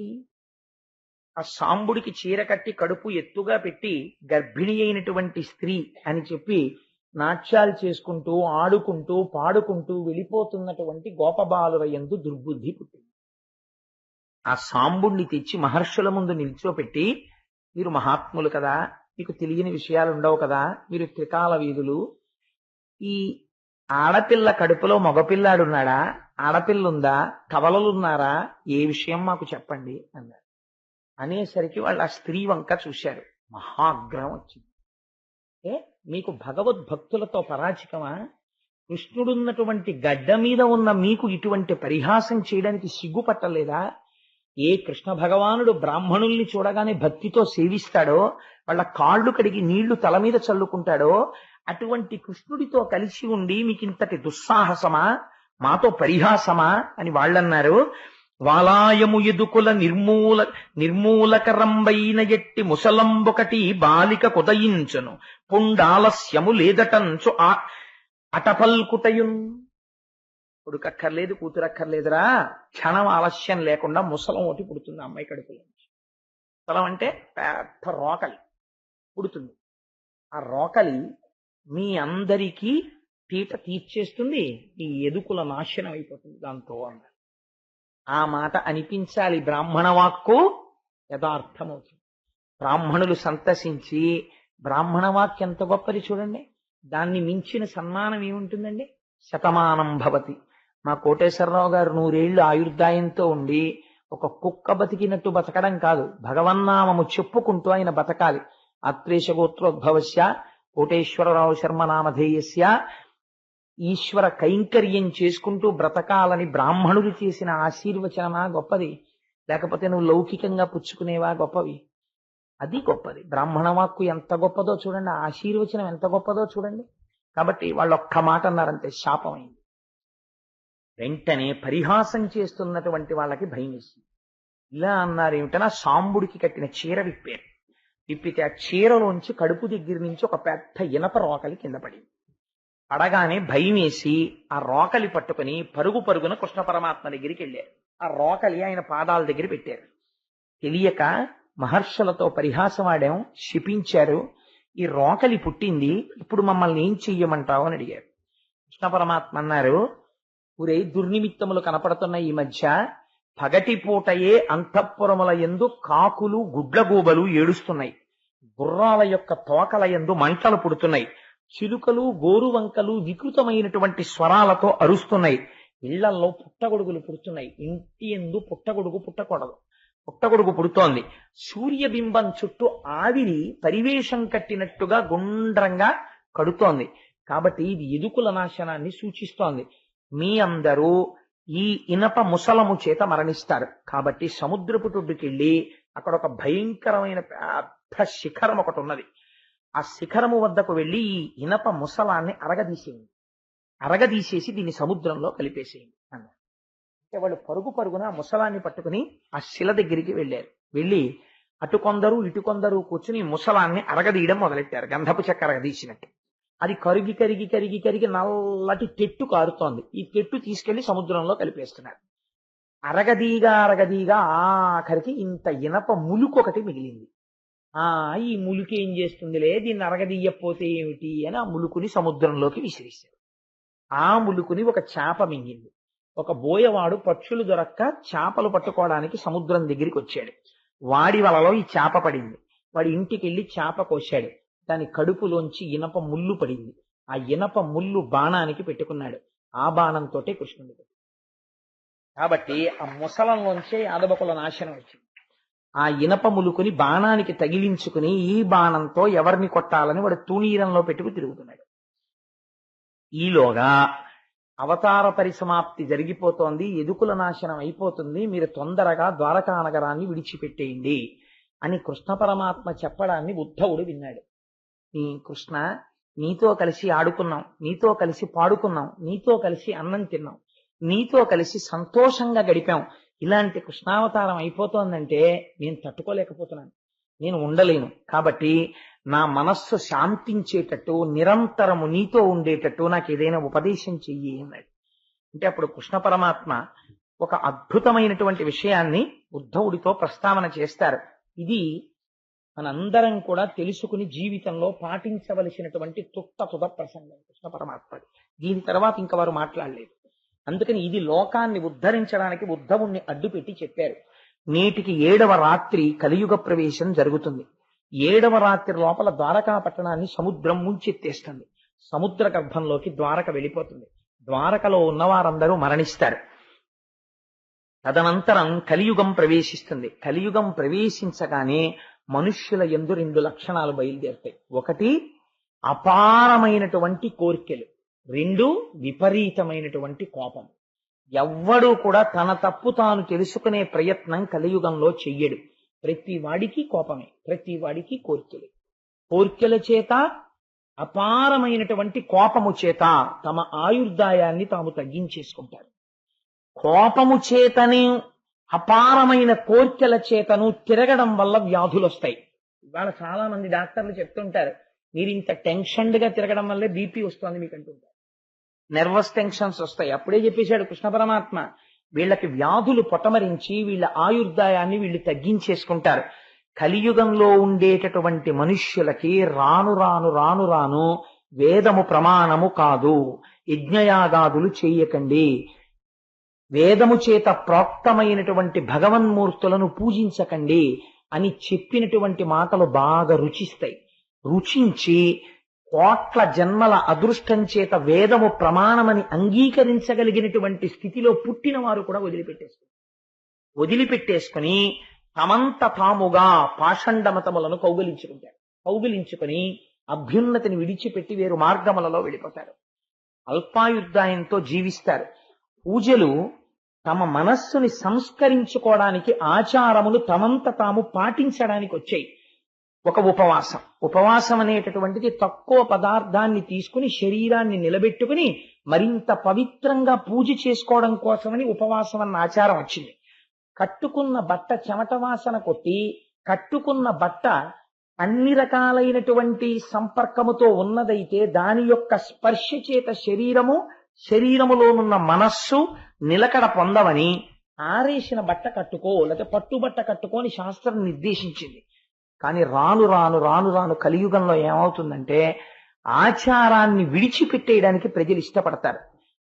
ఆ సాంబుడికి చీర కట్టి కడుపు ఎత్తుగా పెట్టి గర్భిణి అయినటువంటి స్త్రీ అని చెప్పి నాట్యాలు చేసుకుంటూ ఆడుకుంటూ పాడుకుంటూ వెళ్ళిపోతున్నటువంటి గోపబాలుర యందు దుర్బుద్ధి పుట్టింది. ఆ సాంబుణ్ణి తెచ్చి మహర్షుల ముందు నిల్చోపెట్టి, మీరు మహాత్ములు కదా, మీకు తెలియని విషయాలు ఉండవు కదా, మీరు త్రికాల వీధులు, ఈ ఆడపిల్ల కడుపులో మగపిల్లాడున్నాడా, ఆడపిల్లుందా, కవలలున్నారా, ఏ విషయం మాకు చెప్పండి అన్నారు. అనేసరికి వాళ్ళు ఆ స్త్రీ వంక చూశారు. మహాగ్రహం వచ్చింది. మీకు భగవద్భక్తులతో పరాచికమా? కృష్ణుడున్నటువంటి గడ్డ మీద ఉన్న మీకు ఇటువంటి పరిహాసం చేయడానికి సిగ్గుపట్టలేదా? ఏ కృష్ణ భగవానుడు బ్రాహ్మణుల్ని చూడగానే భక్తితో సేవిస్తాడో, వాళ్ళ కాళ్ళు కడిగి నీళ్లు తల మీద చల్లుకుంటాడో, అటువంటి కృష్ణుడితో కలిసి ఉండి మీకింతటి దుస్సాహసమా, మాతో పరిహాసమా అని వాళ్ళన్నారు. వాలాయము ఎదుకుల నిర్మూలకరంబైన ఎట్టి ముసలంబొకటి బాలిక కుదయించును పుండాలస్యము లేదటంచు అటపల్కుటయున్. కొడుకక్కర్లేదు, కూతురక్కర్లేదురా, క్షణం ఆలస్యం లేకుండా ముసలం ఒకటి పుడుతుంది అమ్మాయి కడుపులో నుంచి. ముసలం అంటే పెద్ద రోకలి పుడుతుంది. ఆ రోకలి మీ అందరికీ తీట తీర్చేస్తుంది, మీ ఎదుకుల నాశనం అయిపోతుంది దాంతో అన్నారు. ఆ మాట అనిపించాలి, బ్రాహ్మణ వాక్కు యథార్థమవుతుంది. బ్రాహ్మణులు సంతసించి, బ్రాహ్మణ వాక్యం ఎంత గొప్పది చూడండి, దాన్ని మించిన సన్మానం ఏముంటుందండి? శతమానం భవతి. మా కోటేశ్వరరావు గారు 100 ఏళ్లు ఆయుర్దాయంతో ఉండి ఒక కుక్క బతికినట్టు బతకడం కాదు, భగవన్నామము చెప్పుకుంటూ ఆయన బతకాలి. అత్రేష గోత్రోద్భవస్య కోటేశ్వరరావు శర్మ నామధేయస్య ఈశ్వర కైంకర్యం చేసుకుంటూ బ్రతకాలని బ్రాహ్మణులు చేసిన ఆశీర్వచనమా గొప్పది? లేకపోతే నువ్వు లౌకికంగా పుచ్చుకునేవా గొప్పవి? అది గొప్పది. బ్రాహ్మణ వాక్కు ఎంత గొప్పదో చూడండి, ఆశీర్వచనం ఎంత గొప్పదో చూడండి. కాబట్టి వాళ్ళు ఒక్క మాట అన్నారంటే శాపమైంది. వెంటనే పరిహాసం చేస్తున్నటువంటి వాళ్ళకి భయం వేసింది. ఇలా అన్నారు ఏమిటన్నా, సాంబుడికి కట్టిన చీర విప్పితే ఆ చీరలోంచి కడుపు దగ్గర నుంచి ఒక పెద్ద ఇనప రోకలి కింద పడింది. పడగానే భయం వేసి ఆ రోకలి పట్టుకుని పరుగున కృష్ణ పరమాత్మ దగ్గరికి వెళ్ళారు. ఆ రోకలి ఆయన పాదాల దగ్గర పెట్టారు. తెలియక మహర్షులతో పరిహాసం ఆడాం, శిపించారు, ఈ రోకలి పుట్టింది, ఇప్పుడు మమ్మల్ని ఏం చెయ్యమంటావు అని అడిగారు. కృష్ణ పరమాత్మ అన్నారు, ఊరే దుర్నిమిత్తములు కనపడుతున్న ఈ మధ్య పగటిపూటయే అంతఃపురముల యందు కాకులు గుడ్లగూబలు ఏడుస్తున్నాయి, గుర్రాల యొక్క తోకల యందు మంటలు పుడుతున్నాయి, చిలుకలు గోరువంకలు వికృతమైనటువంటి స్వరాలతో అరుస్తున్నాయి, ఇళ్లల్లో పుట్టగొడుగులు పుడుతున్నాయి. ఇంటి యందు పుట్టగొడుగు పుట్టకూడదు, పుట్టగొడుగు పుడుతోంది. సూర్యబింబం చుట్టూ ఆవిరి పరివేషం కట్టినట్టుగా గుండ్రంగా కడుతోంది. కాబట్టి ఇది ఎదుకుల నాశనాన్ని సూచిస్తోంది. మీ అందరూ ఈ ఇనప ముసలము చేత మరణిస్తారు. కాబట్టి సముద్రపు ఒడ్డుకెళ్ళి అక్కడ ఒక భయంకరమైన పెద్ద శిఖరం ఒకటి ఉన్నది, ఆ శిఖరము వద్దకు వెళ్లి ఈ ఇనప ముసలాన్ని అరగదీసేసి దీన్ని సముద్రంలో కలిపేసేయండి అన్నారు. అంటే వాళ్ళు పరుగు పరుగున ఆ ముసలాన్ని పట్టుకుని ఆ శిల దగ్గరికి వెళ్ళారు. వెళ్ళి అటు కొందరు ఇటు కొందరు కూర్చుని ముసలాన్ని అరగదీయడం మొదలెట్టారు, గంధపు చెక్క అరగదీసినట్టు. అది కరిగి కరిగి కరిగి కరిగి నల్లటి తెట్టు కారుతోంది. ఈ తెట్టు తీసుకెళ్లి సముద్రంలో కలిపేస్తున్నారు. అరగదీగా ఆఖరికి ఇంత ఇనప ములుకు ఒకటి మిగిలింది. ఈ ములుకు ఏం చేస్తుందిలే, దీన్ని అరగదీయకపోతే ఏమిటి అని ఆ ములుకుని సముద్రంలోకి విసిరిస్తారు. ఆ ములుకుని ఒక చేప మింగింది. ఒక బోయవాడు పక్షులు దొరక్క చేపలు పట్టుకోవడానికి సముద్రం దగ్గరికి వచ్చాడు. వాడి వలలో ఈ చేప పడింది. వాడి ఇంటికి వెళ్ళి చేప కోశాడు. దాని కడుపులోంచి ఇనప ముళ్ళు పడింది. ఆ ఇనప ముళ్ళు బాణానికి పెట్టుకున్నాడు. ఆ బాణంతో కృష్ణుడు. కాబట్టి ఆ ముసలంలోంచే యాదవకుల నాశనం వచ్చింది. ఆ ఇనప ములుకుని బాణానికి తగిలించుకుని ఈ బాణంతో ఎవరిని కొట్టాలని వాడు తూణీరంలో పెట్టుకు తిరుగుతున్నాడు. ఈలోగా అవతార పరిసమాప్తి జరిగిపోతోంది, ఎదుకుల నాశనం అయిపోతుంది, మీరు తొందరగా ద్వారకా నగరాన్ని విడిచిపెట్టేయండి అని కృష్ణ పరమాత్మ చెప్పడాన్ని ఉద్ధవుడు విన్నాడు. కృష్ణ, నీతో కలిసి ఆడుకున్నాం, నీతో కలిసి పాడుకున్నాం, నీతో కలిసి అన్నం తిన్నాం, నీతో కలిసి సంతోషంగా గడిపాం. ఇలాంటి కృష్ణావతారం అయిపోతోందంటే నేను తట్టుకోలేకపోతున్నాను, నేను ఉండలేను. కాబట్టి నా మనస్సు శాంతించేటట్టు, నిరంతరము నీతో ఉండేటట్టు నాకు ఏదైనా ఉపదేశం చెయ్యి అన్నాడు. అంటే అప్పుడు కృష్ణ పరమాత్మ ఒక అద్భుతమైనటువంటి విషయాన్ని ఉద్ధవుడితో ప్రస్తావన చేస్తారు. ఇది మనందరం కూడా తెలుసుకుని జీవితంలో పాటించవలసినటువంటి తుద ప్రసంగం కృష్ణ పరమాత్మ. దీని తర్వాత ఇంక వారు మాట్లాడలేదు. అందుకని ఇది లోకాన్ని ఉద్ధరించడానికి ఉద్ధవుణ్ణి అడ్డుపెట్టి చెప్పారు. నేటికి 7వ రాత్రి కలియుగ ప్రవేశం జరుగుతుంది. 7వ రాత్రి లోపల ద్వారకా పట్టణాన్ని సముద్రం ముంచెత్తేస్తుంది. సముద్ర గర్భంలోకి ద్వారక వెళ్ళిపోతుంది. ద్వారకలో ఉన్నవారందరూ మరణిస్తారు. తదనంతరం కలియుగం ప్రవేశిస్తుంది. కలియుగం ప్రవేశించగానే మనుష్యుల యందు 2 లక్షణాలు బయలుదేరుతాయి. ఒకటి అపారమైనటువంటి కోరికలు, 2 విపరీతమైనటువంటి కోపం. ఎవ్వడూ కూడా తన తప్పు తాను తెలుసుకునే ప్రయత్నం కలియుగంలో చెయ్యడు. ప్రతి వాడికి కోపమే, ప్రతి వాడికి కోరికలే. కోరికల చేత, అపారమైనటువంటి కోపము చేత తమ ఆయుర్దాయాన్ని తాము తగ్గించేసుకుంటారు. కోపము చేతని, అపారమైన కోరికల చేతను తిరగడం వల్ల వ్యాధులు వస్తాయి. ఇవాళ చాలా మంది డాక్టర్లు చెప్తుంటారు, మీరు ఇంత టెన్షన్డ్ గా తిరగడం వల్లే బీపీ వస్తుంది మీకు అంటుంటారు, నర్వస్ టెన్షన్స్ వస్తాయి. అప్పుడే చెప్పేశాడు కృష్ణ పరమాత్మ, వీళ్ళకి వ్యాధులు పొటమరించి వీళ్ళ ఆయుర్దాయాన్ని వీళ్ళు తగ్గించేసుకుంటారు. కలియుగంలో ఉండేటటువంటి మనుష్యులకి రాను రాను రాను రాను వేదము ప్రమాణము కాదు, యజ్ఞయాగాదులు చెయ్యకండి, వేదము చేత ప్రోక్తమైనటువంటి భగవన్మూర్తులను పూజించకండి అని చెప్పినటువంటి మాటలు బాగా రుచిస్తాయి. రుచించి కోట్ల జన్మల అదృష్టం చేత వేదము ప్రమాణమని అంగీకరించగలిగినటువంటి స్థితిలో పుట్టిన వారు కూడా వదిలిపెట్టేసుకుని తమంత తాముగా పాషండమతములను కౌగిలించుకుని అభ్యున్నతిని విడిచిపెట్టి వేరు మార్గములలో వెళ్ళిపోతారు. అల్పాయుర్దాయంతో జీవిస్తారు. పూజలు తమ మనస్సుని సంస్కరించుకోవడానికి, ఆచారములు తమంత తాము పాటించడానికి వచ్చాయి. ఒక ఉపవాసం అనేటటువంటిది తక్కువ పదార్థాన్ని తీసుకుని శరీరాన్ని నిలబెట్టుకుని మరింత పవిత్రంగా పూజ చేసుకోవడం కోసమని ఉపవాసం అన్న ఆచారం వచ్చింది. కట్టుకున్న బట్ట చెమట వాసన కొట్టి, కట్టుకున్న బట్ట అన్ని రకాలైనటువంటి సంపర్కముతో ఉన్నదైతే దాని యొక్క స్పర్శ చేత శరీరములోనున్న మనస్సు నిలకడ పొందవని ఆరేసిన బట్ట కట్టుకో, లేకపోతే పట్టుబట్ట కట్టుకోని శాస్త్రం నిర్దేశించింది. కానీ రాను రాను రాను రాను కలియుగంలో ఏమవుతుందంటే ఆచారాన్ని విడిచిపెట్టేయడానికి ప్రజలు ఇష్టపడతారు.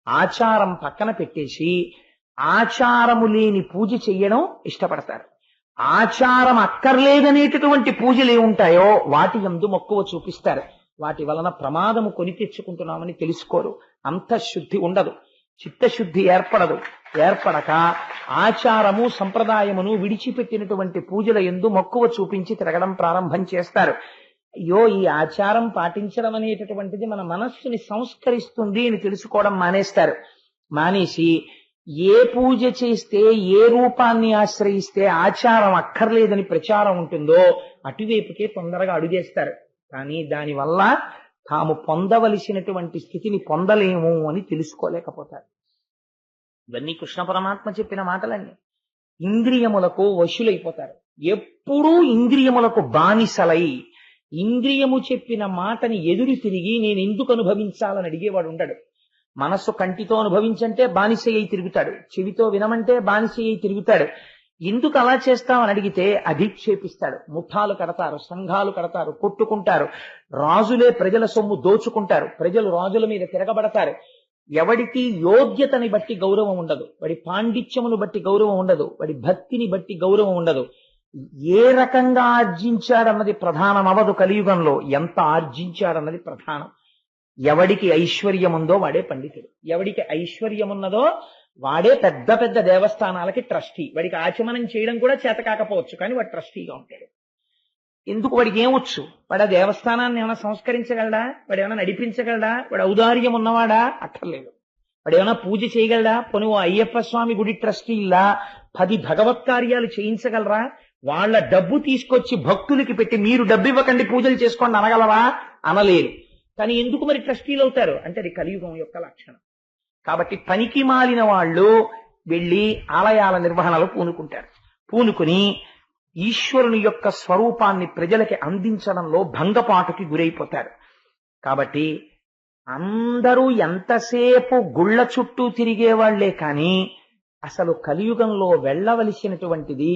ఆచారం పక్కన పెట్టేసి ఆచారము లేని పూజ చెయ్యడం ఇష్టపడతారు. ఆచారం అక్కర్లేదనేటటువంటి పూజలు ఏముంటాయో వాటి యందు మక్కువ చూపిస్తారు. వాటి వలన ప్రమాదము కొని తెచ్చుకుంటున్నామని తెలుసుకోరు. అంతఃశుద్ధి ఉండదు, చిత్తశుద్ధి ఏర్పడక ఆచారము సంప్రదాయమును విడిచిపెట్టినటువంటి పూజల యందు మక్కువ చూపించి తిరగడం ప్రారంభం చేస్తారు. అయ్యో, ఈ ఆచారం పాటించడం అనేటటువంటిది మన మనస్సుని సంస్కరిస్తుంది అని తెలుసుకోవడం మానేసి ఏ పూజ చేస్తే, ఏ రూపాన్ని ఆశ్రయిస్తే ఆచారం అక్కర్లేదని ప్రచారం ఉంటుందో అటువైపుకే తొందరగా అడుగేస్తారు. కానీ దానివల్ల తాము పొందవలసినటువంటి స్థితిని పొందలేము అని తెలుసుకోలేకపోతారు. ఇవన్నీ కృష్ణ పరమాత్మ చెప్పిన మాటలన్నీ. ఇంద్రియములకు వశులైపోతారు. ఎప్పుడూ ఇంద్రియములకు బానిసలై ఇంద్రియము చెప్పిన మాటని ఎదురు తిరిగి నేను ఎందుకు అనుభవించాలని అడిగేవాడు ఉండడు. మనస్సు కంటితో అనుభవించంటే బానిస అయి తిరుగుతాడు, చెవితో వినమంటే బానిస అయి తిరుగుతాడు. ఎందుకు అలా చేస్తామని అడిగితే అధిక్షేపిస్తాడు. ముఠాలు కడతారు, సంఘాలు కడతారు, కొట్టుకుంటారు, రాజులే ప్రజల సొమ్ము దోచుకుంటారు, ప్రజలు రాజుల మీద తిరగబడతారు. ఎవడికి యోగ్యతని బట్టి గౌరవం ఉండదు, వాడి పాండిత్యమును బట్టి గౌరవం ఉండదు, వాడి భక్తిని బట్టి గౌరవం ఉండదు. ఏ రకంగా ఆర్జించాడన్నది ప్రధానం అవ్వదు కలియుగంలో, ఎంత ఆర్జించాడన్నది ప్రధానం. ఎవడికి ఐశ్వర్యం ఉందో వాడే పండితుడు, ఎవడికి ఐశ్వర్యం ఉన్నదో వాడే పెద్ద పెద్ద దేవస్థానాలకి ట్రస్టీ. వాడికి ఆచమనం చేయడం కూడా చేత కాకపోవచ్చు, కానీ వాడు ట్రస్టీగా ఉంటాడు. ఎందుకు? వాడికి ఏమొచ్చు? వాడు ఆ దేవస్థానాన్ని ఏమైనా సంస్కరించగలడా? వాడు ఏమైనా నడిపించగలడా? వాడు ఔదార్యం ఉన్నవాడా? అక్కర్లేదు. వాడు ఏమైనా పూజ చేయగలడా? పోనీ ఓ అయ్యప్ప స్వామి గుడి ట్రస్టీలా 10 భగవత్ కార్యాలు చేయించగలరా? వాళ్ళ డబ్బు తీసుకొచ్చి భక్తులకి పెట్టి మీరు డబ్బు ఇవ్వకండి పూజలు చేసుకోండి అనగలవా? అనలేరు. కానీ ఎందుకు మరి ట్రస్టీలు అవుతారు అంటే అది కలియుగం యొక్క లక్షణం. కాబట్టి పనికి మాలిన వాళ్ళు వెళ్లి ఆలయాల నిర్వహణలో పూనుకుంటారు. పూనుకుని ఈశ్వరుని యొక్క స్వరూపాన్ని ప్రజలకి అందించడంలో భంగపాటుకి గురైపోతారు. కాబట్టి అందరూ ఎంతసేపు గుళ్ళ చుట్టూ తిరిగేవాళ్లే కానీ అసలు కలియుగంలో వెళ్ళవలసినటువంటిది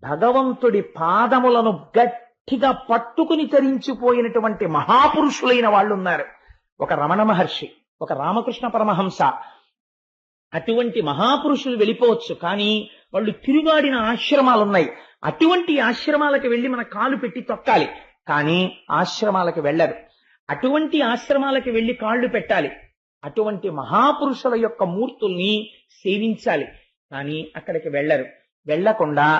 భగవంతుడి పాదములను గట్టిగా పట్టుకుని తరించిపోయినటువంటి మహాపురుషులైన వాళ్ళు ఉన్నారు. ఒక రమణ మహర్షి, ఒక రామకృష్ణ పరమహంస, అటువంటి మహాపురుషులు వెళ్ళిపోవచ్చు. కానీ వాళ్ళు తిరుగాడిన ఆశ్రమాలున్నాయి. అటువంటి ఆశ్రమాలకు వెళ్లి మన కాలు పెట్టి తొక్కాలి, కానీ ఆశ్రమాలకు వెళ్లరు. అటువంటి ఆశ్రమాలకు వెళ్లి కాళ్ళు పెట్టాలి. అటువంటి మహాపురుషుల యొక్క మూర్తుల్ని సేవించాలి, కానీ అక్కడికి వెళ్లరు. వెళ్లకుండా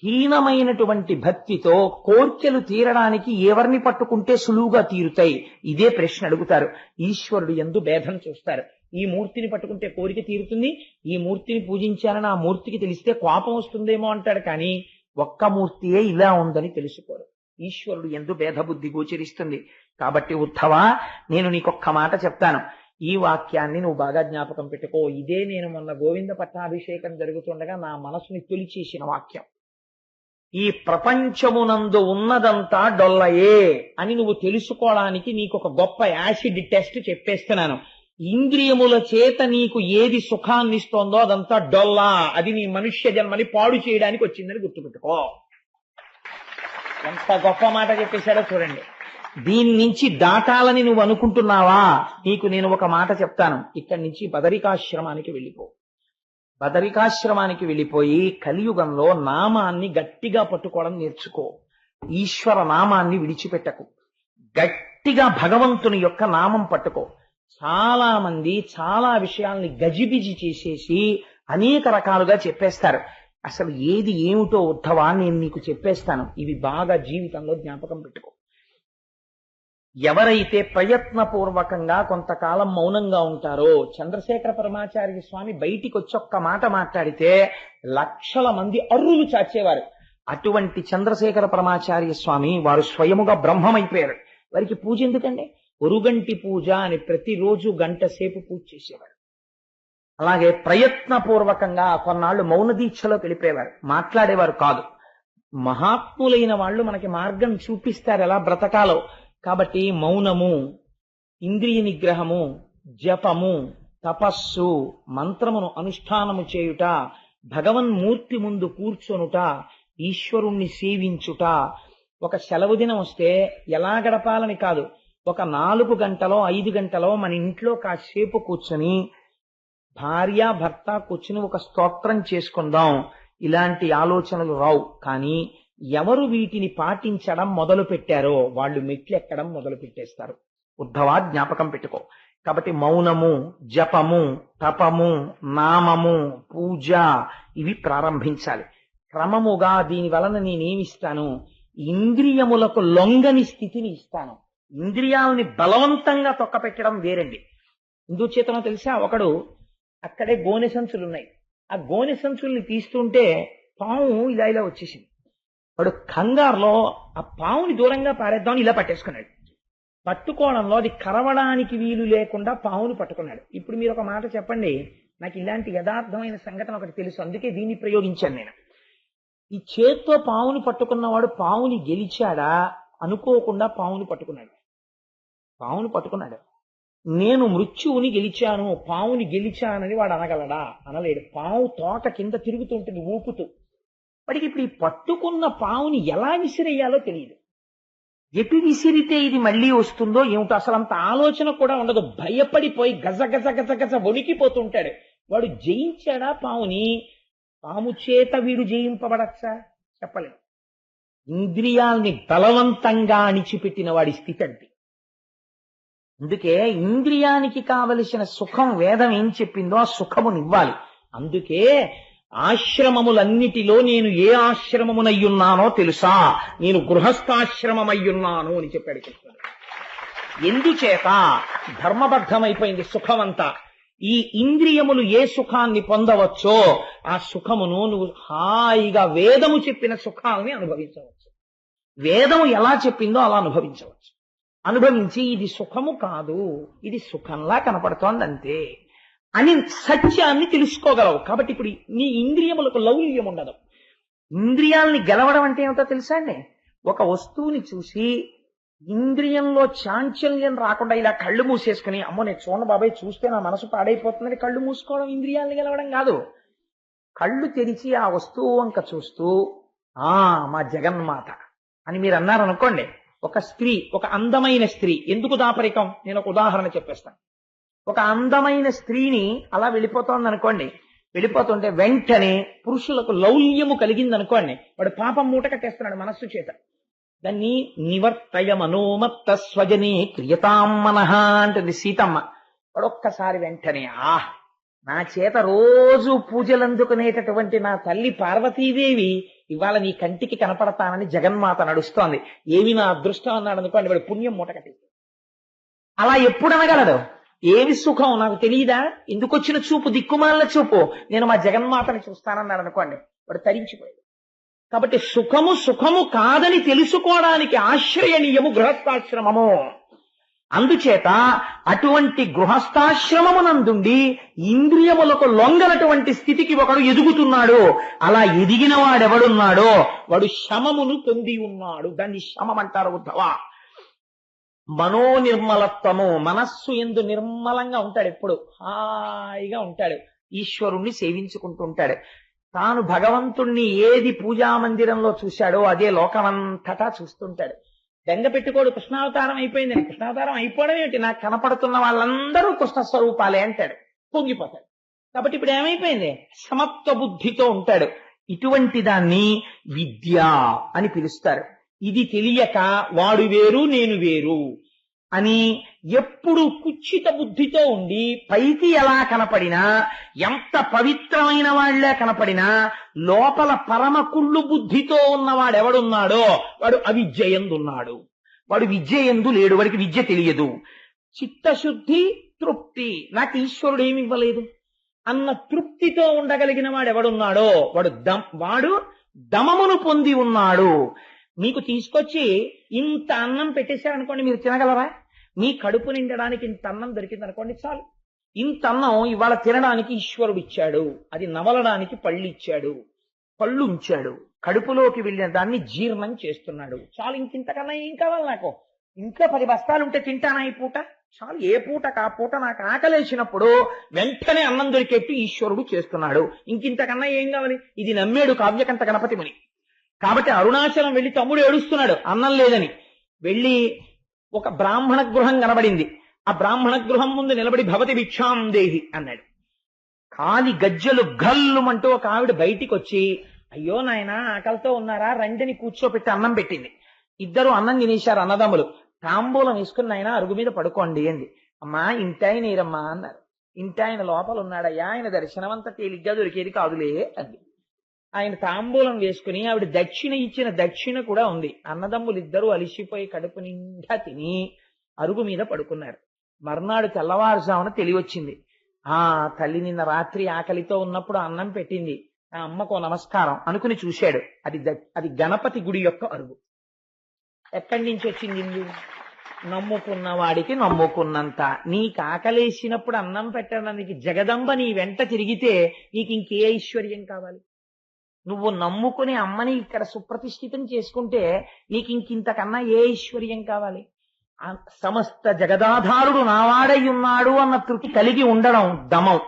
హీనమైనటువంటి భక్తితో కోర్కెలు తీరడానికి ఎవరిని పట్టుకుంటే సులువుగా తీరుతాయి, ఇదే ప్రశ్న అడుగుతారు. ఈశ్వరుడు యందు భేదం చూస్తారు. ఈ మూర్తిని పట్టుకుంటే కోరిక తీరుతుంది, ఈ మూర్తిని పూజించాలని ఆ మూర్తికి తెలిస్తే కోపం వస్తుందేమో అంటాడు, కానీ ఒక్క మూర్తియే ఇలా ఉందని తెలుసుకోరు. ఈశ్వరుడు యందు భేదబుద్ధి గోచరిస్తుంది. కాబట్టి ఉద్ధవా, నేను నీకొక్క మాట చెప్తాను, ఈ వాక్యాన్ని నువ్వు బాగా జ్ఞాపకం పెట్టుకో. ఇదే నేను మొన్న గోవింద పట్టాభిషేకం జరుగుతుండగా నా మనసుని తొలిచేసిన వాక్యం. ఈ ప్రపంచమునందు ఉన్నదంతా డొల్లయే అని నువ్వు తెలుసుకోవడానికి నీకు ఒక గొప్ప యాసిడ్ టెస్ట్ చెప్పేస్తున్నాను. ఇంద్రియముల చేత నీకు ఏది సుఖాన్ని ఇస్తోందో అదంతా డొల్లా, అది నీ మనుష్య జన్మని పాడు చేయడానికి వచ్చిందని గుర్తుపెట్టుకో. ఎంత గొప్ప మాట చెప్పేశాడో చూడండి. దీని నుంచి దాటాలని నువ్వు అనుకుంటున్నావా? నీకు నేను ఒక మాట చెప్తాను. ఇక్కడి నుంచి బదరికాశ్రమానికి వెళ్ళిపో. బదరికాశ్రమానికి వెళ్ళిపోయి కలియుగంలో నామాన్ని గట్టిగా పట్టుకోవడం నేర్చుకో. ఈశ్వర నామాన్ని విడిచిపెట్టకు. గట్టిగా భగవంతుని యొక్క నామం పట్టుకో. చాలా మంది చాలా విషయాల్ని గజిబిజి చేసేసి అనేక రకాలుగా చెప్పేస్తారు. అసలు ఏది ఏమిటో ఉద్ధవా నేను నీకు చెప్పేస్తాను. ఇవి బాగా జీవితంలో జ్ఞాపకం పెట్టుకో. ఎవరైతే ప్రయత్నపూర్వకంగా కొంతకాలం మౌనంగా ఉంటారో, చంద్రశేఖర పరమాచార్య స్వామి బయటికి వచ్చి ఒక్క మాట మాట్లాడితే లక్షల మంది అర్రులు చాచేవారు. అటువంటి చంద్రశేఖర పరమాచార్య స్వామి వారు స్వయముగా బ్రహ్మమైపోయారు. వారికి పూజ ఎందుకండి? ఒరుగంటి పూజ అని ప్రతిరోజు గంట సేపు పూజ చేసేవారు. అలాగే ప్రయత్నపూర్వకంగా కొన్నాళ్ళు మౌన దీక్షలో వెళ్ళిపోయేవారు, మాట్లాడేవారు కాదు. మహాత్ములైన వాళ్ళు మనకి మార్గం చూపిస్తారు ఎలా బ్రతకాలో. కాబట్టి మౌనము, ఇంద్రియ నిగ్రహము, జపము, తపస్సు, మంత్రమును అనుష్ఠానము చేయుట, భగవన్మూర్తి ముందు కూర్చొనుట, ఈశ్వరుణ్ణి సేవించుట. ఒక సెలవు దినం వస్తే ఎలా గడపాలని కాదు, ఒక 4 గంటలో 5 గంటలో మన ఇంట్లో కాసేపు కూర్చొని భార్య భర్త కూర్చుని ఒక స్తోత్రం చేసుకుందాం, ఇలాంటి ఆలోచనలు రావు. కానీ ఎవరు వీటిని పాటించడం మొదలు పెట్టారో వాళ్ళు మెట్లెక్కడం మొదలు పెట్టేస్తారు. ఉద్ధవా జ్ఞాపకం పెట్టుకో. కాబట్టి మౌనము, జపము, తపము, నామము, పూజ ఇవి ప్రారంభించాలి. క్రమముగా దీని వలన నేనేమిస్తాను? ఇంద్రియములకు లొంగని స్థితిని ఇస్తాను. ఇంద్రియాలని బలవంతంగా తొక్కపెట్టడం వేరండి. ఎందుచేతనో తెలుసా? ఒకడు అక్కడే గోనె సంచులున్నాయి, ఆ గోనె సంచుల్ని తీస్తుంటే పాము ఇలా ఇలా వచ్చేసింది. వాడు కంగారులో ఆ పావుని దూరంగా పారేద్దామని ఇలా పట్టేసుకున్నాడు. పట్టుకోవడంలో అది కరవడానికి వీలు లేకుండా పావును పట్టుకున్నాడు. ఇప్పుడు మీరు ఒక మాట చెప్పండి, నాకు ఇలాంటి యథార్థమైన సంఘటన ఒకటి తెలుసు, అందుకే దీన్ని ప్రయోగించాను నేను. ఈ చేత్తో పావుని పట్టుకున్నవాడు పావుని గెలిచాడా? అనుకోకుండా పావుని పట్టుకున్నాడు. పావుని పట్టుకున్నాడు. నేను మృత్యువుని గెలిచాను, పావుని గెలిచానని వాడు అనగలడా? అనలేడు. పావు తోక కింద తిరుగుతుంటుంది ఊపుతూ. వాడికి ఇప్పుడు ఈ పట్టుకున్న పావుని ఎలా విసిరేయాలో తెలియదు. ఎటు విసిరితే ఇది మళ్ళీ వస్తుందో ఏమిటో అసలు అంత ఆలోచన కూడా ఉండదు. భయపడిపోయి గజ గజ గజ గజ వణికిపోతుంటాడు. వాడు జయించాడా పావుని? పాము చేత వీడు జయింపబడచ్చా? చెప్పలేము. ఇంద్రియాల్ని బలవంతంగా అణిచిపెట్టిన వాడి స్థితి అంటే. అందుకే ఇంద్రియానికి కావలసిన సుఖం వేదం ఏం చెప్పిందో ఆ సుఖమునివ్వాలి. అందుకే ఆశ్రమములన్నిటిలో నేను ఏ ఆశ్రమమునయ్యున్నానో తెలుసా? నేను గృహస్థాశ్రమమయ్యున్నాను అని చెప్పాడు కృష్ణుడు. ఎందుచేత? ధర్మబద్ధమైపోయింది సుఖమంతా. ఈ ఇంద్రియములు ఏ సుఖాన్ని పొందవచ్చో ఆ సుఖమును నువ్వు హాయిగా వేదము చెప్పిన సుఖాలని అనుభవించవచ్చు. వేదము ఎలా చెప్పిందో అలా అనుభవించవచ్చు. అనుభవించి ఇది సుఖము కాదు, ఇది సుఖంలా కనపడుతోంది అంతే అని సత్యాన్ని తెలుసుకోగలవు. కాబట్టి ఇప్పుడు నీ ఇంద్రియములకు లౌల్యం ఉండదు. ఇంద్రియాలని గెలవడం అంటే ఏమిటో తెలుసా అండి? ఒక వస్తువుని చూసి ఇంద్రియంలో చాంచల్యం రాకుండా ఇలా కళ్ళు మూసేసుకుని, అమ్మో నేను చూడండి బాబాయ్ చూస్తే నా మనసు పాడైపోతుందని కళ్ళు మూసుకోవడం ఇంద్రియాలని గెలవడం కాదు. కళ్ళు తెరిచి ఆ వస్తువు వంక చూస్తూ మా జగన్మాత అని మీరు అన్నారనుకోండి. ఒక స్త్రీ, ఒక అందమైన స్త్రీ, ఎందుకు దాపరికం? నేను ఒక ఉదాహరణ చెప్పేస్తాను. ఒక అందమైన స్త్రీని అలా వెళ్ళిపోతోంది అనుకోండి, వెళ్ళిపోతుంటే వెంటనే పురుషులకు లౌల్యము కలిగిందనుకోండి, వాడు పాపం మూట కట్టేస్తున్నాడు మనస్సు చేత. దాన్ని నివర్తయ మనోమత్త స్వజనే క్రియతాం మనః అంటుంది సీతమ్మ. వాడు ఒక్కసారి వెంటనే నా చేత రోజు పూజలు అందుకునేటటువంటి నా తల్లి పార్వతీదేవి ఇవాళ నీ కంటికి కనపడతానని జగన్మాత నడుస్తోంది, ఏమి నా అదృష్టం అన్నాడు అనుకోండి, వాడు పుణ్యం మూట కట్టేస్తాడు. అలా ఎప్పుడు అనగలడు? ఏమి సుఖం నాకు తెలియదా? ఎందుకు వచ్చిన చూపు, దిక్కుమాలిన చూపు, నేను మా జగన్మాతని చూస్తానన్నాడు అనుకోండి, వాడు తరించిపోయాడు. కాబట్టి సుఖము సుఖము కాదని తెలుసుకోవడానికి ఆశ్రయనీయము గృహస్థాశ్రమము. అందుచేత అటువంటి గృహస్థాశ్రమమునందుండి ఇంద్రియములకు లొంగనటువంటి స్థితికి ఒకడు ఎదుగుతున్నాడు. అలా ఎదిగిన వాడెవడున్నాడో వాడు శమమును పొంది ఉన్నాడు. దాన్ని శమం అంటారు ఉద్ధవ. మనోనిర్మలత్వము, మనస్సు ఎందు నిర్మలంగా ఉంటాడు, ఎప్పుడు హాయిగా ఉంటాడు, ఈశ్వరుణ్ణి సేవించుకుంటూ ఉంటాడు. తాను భగవంతుణ్ణి ఏది పూజా మందిరంలో చూశాడో అదే లోకమంతటా చూస్తుంటాడు. బెంగ పెట్టుకోడు కృష్ణావతారం అయిపోయిందని. కృష్ణావతారం అయిపోవడం ఏమిటి? నాకు కనపడుతున్న వాళ్ళందరూ కృష్ణ స్వరూపాలే అంటాడు, పొంగిపోతాడు. కాబట్టి ఇప్పుడు ఏమైపోయింది? సమత్వ బుద్ధితో ఉంటాడు. ఇటువంటి దాన్ని విద్య అని పిలుస్తారు. ఇది తెలియక వాడు వేరు నేను వేరు అని ఎప్పుడు కుచ్చిత బుద్ధితో ఉండి పైకి ఎలా కనపడినా, ఎంత పవిత్రమైన వాళ్లే కనపడినా, లోపల పరమ కుళ్ళు బుద్ధితో ఉన్నవాడెవడున్నాడో వాడు అవిద్యయందున్నాడు. వాడు విద్యయందు లేడు, వాడికి విద్య తెలియదు. చిత్తశుద్ధి, తృప్తి, నాకు ఈశ్వరుడు ఏమి ఇవ్వలేదు అన్న తృప్తితో ఉండగలిగిన వాడెవడున్నాడో వాడు దమమును పొంది ఉన్నాడు. మీకు తీసుకొచ్చి ఇంత అన్నం పెట్టేశారనుకోండి, మీరు తినగలరా? మీ కడుపు నిండడానికి ఇంత అన్నం దొరికింది అనుకోండి, చాలు. ఇంత అన్నం ఇవాళ తినడానికి ఈశ్వరుడు ఇచ్చాడు, అది నవలడానికి పళ్ళు ఇచ్చాడు, పళ్ళు ఉంచాడు, కడుపులోకి వెళ్ళిన దాన్ని జీర్ణం చేస్తున్నాడు, చాలు. ఇంకింతకన్నా ఏం కావాలి నాకు? ఇంట్లో 10 బస్తాలుంటే తింటానా ఈ పూట? చాలు. ఏ పూటకు ఆ పూట నాకు ఆకలేసినప్పుడు వెంటనే అన్నం దొరికేట్టు ఈశ్వరుడు చేస్తున్నాడు. ఇంకింతకన్నా ఏం కావాలి? ఇది నమ్మేడు కావ్యకంఠ గణపతి ముని. కాబట్టి అరుణాచలం వెళ్లి తమ్ముడు ఏడుస్తున్నాడు అన్నం లేదని. వెళ్లి ఒక బ్రాహ్మణ గృహం కనబడింది. ఆ బ్రాహ్మణ గృహం ముందు నిలబడి భవతి భిక్షాం దేహి అన్నాడు. కాలి గజ్జలు గల్లుమంటూ ఒక ఆవిడ బయటికి వచ్చి, అయ్యో నాయన ఆకలితో ఉన్నారా, రండిని కూర్చోపెట్టి అన్నం పెట్టింది. ఇద్దరు అన్నం తినేశారు అన్నదమ్ములు. తాంబూలం వేసుకుని ఆయన అరుగు మీద పడుకోండి అంది. అమ్మా ఇంటాయనీరమ్మా అన్నారు. ఇంటాయన లోపల ఉన్నాడయ్యా, ఆయన దర్శనం అంతా తేలిగ్గా దొరికేది కాదులే అంది. ఆయన తాంబూలం వేసుకుని ఆవిడ దక్షిణ ఇచ్చిన దక్షిణ కూడా ఉంది. అన్నదమ్ములు ఇద్దరూ అలిసిపోయి కడుపు నిండా తిని అరుగు మీద పడుకున్నారు. మర్నాడు తెల్లవారుజామున తెలివచ్చింది. తల్లి నిన్న రాత్రి ఆకలితో ఉన్నప్పుడు అన్నం పెట్టింది, ఆ అమ్మకో నమస్కారం అనుకుని చూశాడు. అది గణపతి గుడి యొక్క అరుగు. ఎక్కడి నుంచి వచ్చింది? నమ్ముకున్న వాడికి నమ్ముకున్నంత. నీకు ఆకలేసినప్పుడు అన్నం పెట్టడానికి జగదంబ నీ వెంట తిరిగితే నీకు ఇంకే ఐశ్వర్యం కావాలి? నువ్వు నమ్ముకుని అమ్మని ఇక్కడ సుప్రతిష్ఠితం చేసుకుంటే నీకు ఇంకింతకన్నా ఏ ఐశ్వర్యం కావాలి? సమస్త జగదాధారుడు నావాడై ఉన్నాడు అన్న తృప్తి కలిగి ఉండడం దమం.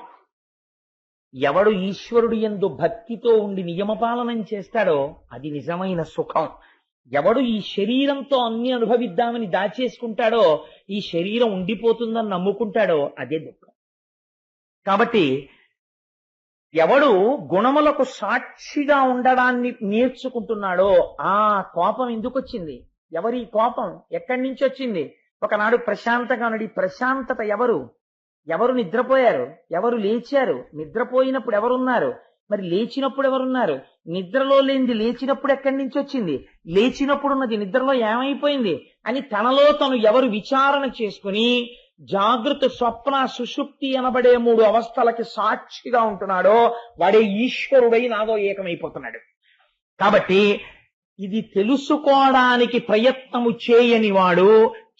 ఎవడు ఈశ్వరుడు యందు భక్తితో ఉండి నియమపాలనం చేస్తాడో అది నిజమైన సుఖం. ఎవడు ఈ శరీరంతో అన్ని అనుభవిద్దామని దాచేసుకుంటాడో, ఈ శరీరం ఉండిపోతుందని నమ్ముకుంటాడో అదే దుఃఖం. కాబట్టి ఎవడు గుణములకు సాక్షిగా ఉండడాన్ని నేర్చుకుంటున్నాడో, ఆ కోపం ఎందుకు వచ్చింది? ఎవరి కోపం ఎక్కడి నుంచి వచ్చింది? ఒకనాడు ప్రశాంతంగా ఉన్నాడు. ఈ ప్రశాంతత ఎవరు? ఎవరు నిద్రపోయారు? ఎవరు లేచారు? నిద్రపోయినప్పుడు ఎవరున్నారు? మరి లేచినప్పుడు ఎవరున్నారు? నిద్రలో లేనిది లేచినప్పుడు ఎక్కడి నుంచి వచ్చింది? లేచినప్పుడు ఉన్నది నిద్రలో ఏమైపోయింది అని తనలో తను ఎవరు విచారణ చేసుకుని జాగృత, స్వప్న, సుషుప్తి అనబడే 3 అవస్థలకి సాక్షిగా ఉంటున్నాడో వాడే ఈశ్వరుడై నాదో ఏకమైపోతున్నాడు. కాబట్టి ఇది తెలుసుకోవడానికి ప్రయత్నము చేయని వాడు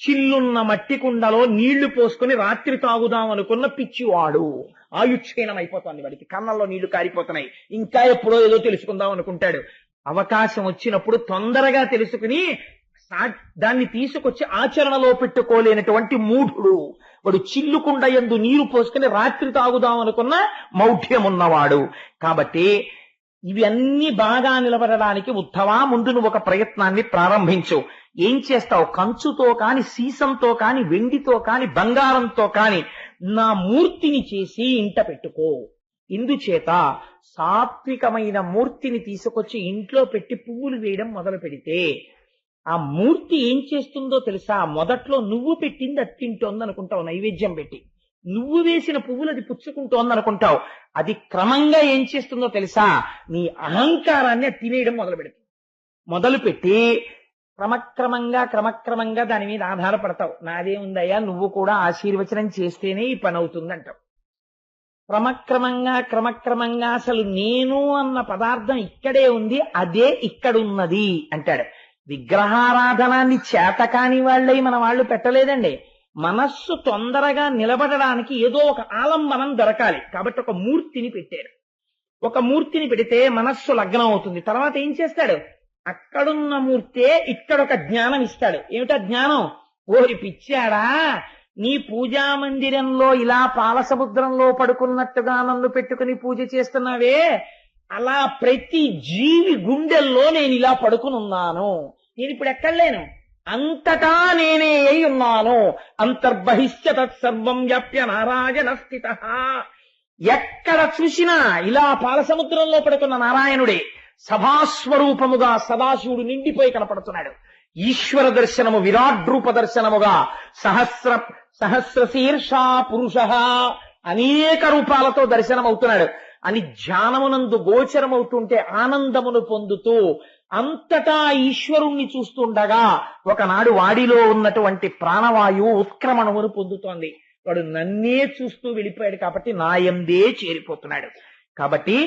చిల్లున్న మట్టి కుండలో నీళ్లు పోసుకుని రాత్రి తాగుదాం అనుకున్న పిచ్చివాడు. ఆయుక్షీణం అయిపోతుంది వాడికి, కళ్ళల్లో నీళ్లు కారిపోతున్నాయి, ఇంకా ఎప్పుడో ఏదో తెలుసుకుందాం అనుకుంటాడు. అవకాశం వచ్చినప్పుడు తొందరగా తెలుసుకుని దాన్ని తీసుకొచ్చి ఆచరణలో పెట్టుకోలేనటువంటి మూఢుడు వాడు. చిల్లుకుండ యందు నీరు పోసుకుని రాత్రి తాగుదాం అనుకున్న మౌఢ్యం ఉన్నవాడు. కాబట్టి ఇవి అన్ని బాగా నిలబడడానికి ఉత్తవా ముందు నువ్వు ఒక ప్రయత్నాన్ని ప్రారంభించు. ఏం చేస్తావు? కంచుతో కాని, సీసంతో కాని, వెండితో కాని, బంగారంతో కాని నా మూర్తిని చేసి ఇంట పెట్టుకో. ఇందుచేత సాత్వికమైన మూర్తిని తీసుకొచ్చి ఇంట్లో పెట్టి పువ్వులు వేయడం మొదలు పెడితే ఆ మూర్తి ఏం చేస్తుందో తెలుసా? మొదట్లో నువ్వు పెట్టింది అది తింటోంది అనుకుంటావు, నైవేద్యం పెట్టి. నువ్వు వేసిన పువ్వులు అది పుచ్చుకుంటోంది అనుకుంటావు. అది క్రమంగా ఏం చేస్తుందో తెలుసా? నీ అహంకారాన్ని తినేయడం మొదలుపెట్టి క్రమక్రమంగా దాని మీద ఆధారపడతావు. నాదే ఉందయ్యా, నువ్వు కూడా ఆశీర్వచనం చేస్తేనే ఈ పని అవుతుంది అంటావు. క్రమక్రమంగా అసలు నేను అన్న పదార్థం ఇక్కడే ఉంది, అదే ఇక్కడున్నది అంటాడు. విగ్రహారాధనాన్ని చేతకాని వాళ్ళై మన వాళ్ళు పెట్టలేదండి. మనస్సు తొందరగా నిలబడడానికి ఏదో ఒక ఆలంబనం దొరకాలి కాబట్టి ఒక మూర్తిని పెట్టారు. ఒక మూర్తిని పెడితే మనస్సు లగ్నం అవుతుంది. తర్వాత ఏం చేస్తాడు? అక్కడున్న మూర్తే ఇక్కడ ఒక జ్ఞానం ఇస్తాడు. ఏమిటా జ్ఞానం? ఓరి పిచ్చాడా, నీ పూజా మందిరంలో ఇలా పాలసముద్రంలో పడుకున్నట్టుగా నన్ను పెట్టుకుని పూజ చేస్తున్నావే, అలా ప్రతి జీవి గుండెల్లో నేను ఇలా పడుకునున్నాను. నేను ఇప్పుడు ఎక్కడ లేను, అంతటా నేనే అయి ఉన్నాను. అంతర్బహిష్ట తత్సర్వం వ్యాప్య నారాయణ స్థిత. ఎక్కడ చూసినా ఇలా పాలసముద్రంలో పడుకున్న నారాయణుడే సభాస్వరూపముగా సదాశివుడు నిండిపోయి కనపడుతున్నాడు. ఈశ్వర దర్శనము విరాట్ రూప దర్శనముగా సహస్రశీర్షా పురుష అనేక రూపాలతో దర్శనమవుతున్నాడు అని ధ్యానమునందు గోచరమవుతుంటే ఆనందమును పొందుతూ అంతటా ఈశ్వరుణ్ణి చూస్తుండగా ఒకనాడు వాడిలో ఉన్నటువంటి ప్రాణవాయువు ఉత్క్రమణమును పొందుతోంది. వాడు నన్నే చూస్తూ వెళ్ళిపోయాడు కాబట్టి నాయందే చేరిపోతున్నాడు. కాబట్టి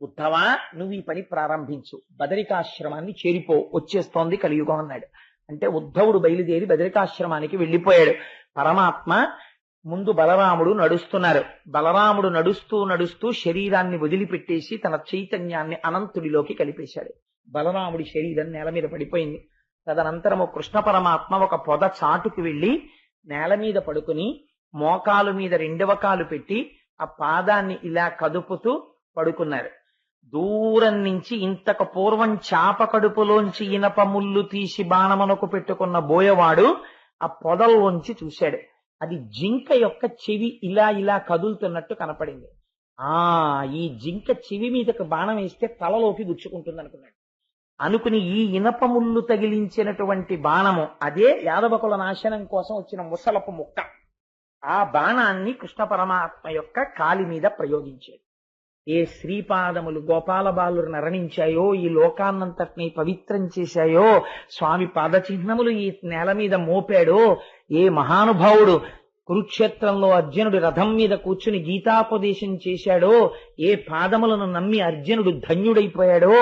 ఉద్ధవా, నువ్వు ఈ పని ప్రారంభించు, బదరికాశ్రమాన్ని చేరిపో, వచ్చేస్తోంది కలియుగం అన్నాడు. అంటే ఉద్ధవుడు బయలుదేరి బదరికాశ్రమానికి వెళ్ళిపోయాడు. పరమాత్మ ముందు బలరాముడు నడుస్తున్నారు. బలరాముడు నడుస్తూ శరీరాన్ని వదిలిపెట్టేసి తన చైతన్యాన్ని అనంతుడిలోకి కలిపేశాడు. బలరాముడి శరీరం నేల మీద పడిపోయింది. తదనంతరము కృష్ణ పరమాత్మ ఒక పొద చాటుకు వెళ్లి నేల మీద పడుకుని మోకాలు మీద 2వ కాలు పెట్టి ఆ పాదాన్ని ఇలా కదుపుతూ పడుకున్నారు. దూరం నుంచి ఇంతకు పూర్వం చాప కడుపులోంచి ఇనప ముళ్ళు తీసి బాణమునకు పెట్టుకున్న బోయవాడు ఆ పొదల్లోంచి చూశాడు. అది జింక యొక్క చెవి ఇలా కదులుతున్నట్టు కనపడింది. ఈ జింక చెవి మీదకు బాణం వేస్తే తలలోకి గుచ్చుకుంటుంది అనుకున్నాడు. అనుకుని ఈ ఇనప ముళ్ళు తగిలించినటువంటి బాణము అదే యాదవకుల నాశనం కోసం వచ్చిన ముసలపు ముక్క. ఆ బాణాన్ని కృష్ణ పరమాత్మ యొక్క కాలి మీద ప్రయోగించాడు. ఏ శ్రీపాదములు గోపాల బాలురు నరణించాయో, ఈ లోకాన్నంతటినీ పవిత్రం చేశాయో, స్వామి పాదచిహ్నములు ఈ నేల మీద మోపాడో, ఏ మహానుభావుడు కురుక్షేత్రంలో అర్జునుడు రథం మీద కూర్చుని గీతాపదేశం చేశాడో, ఏ పాదములను నమ్మి అర్జునుడు ధన్యుడైపోయాడో,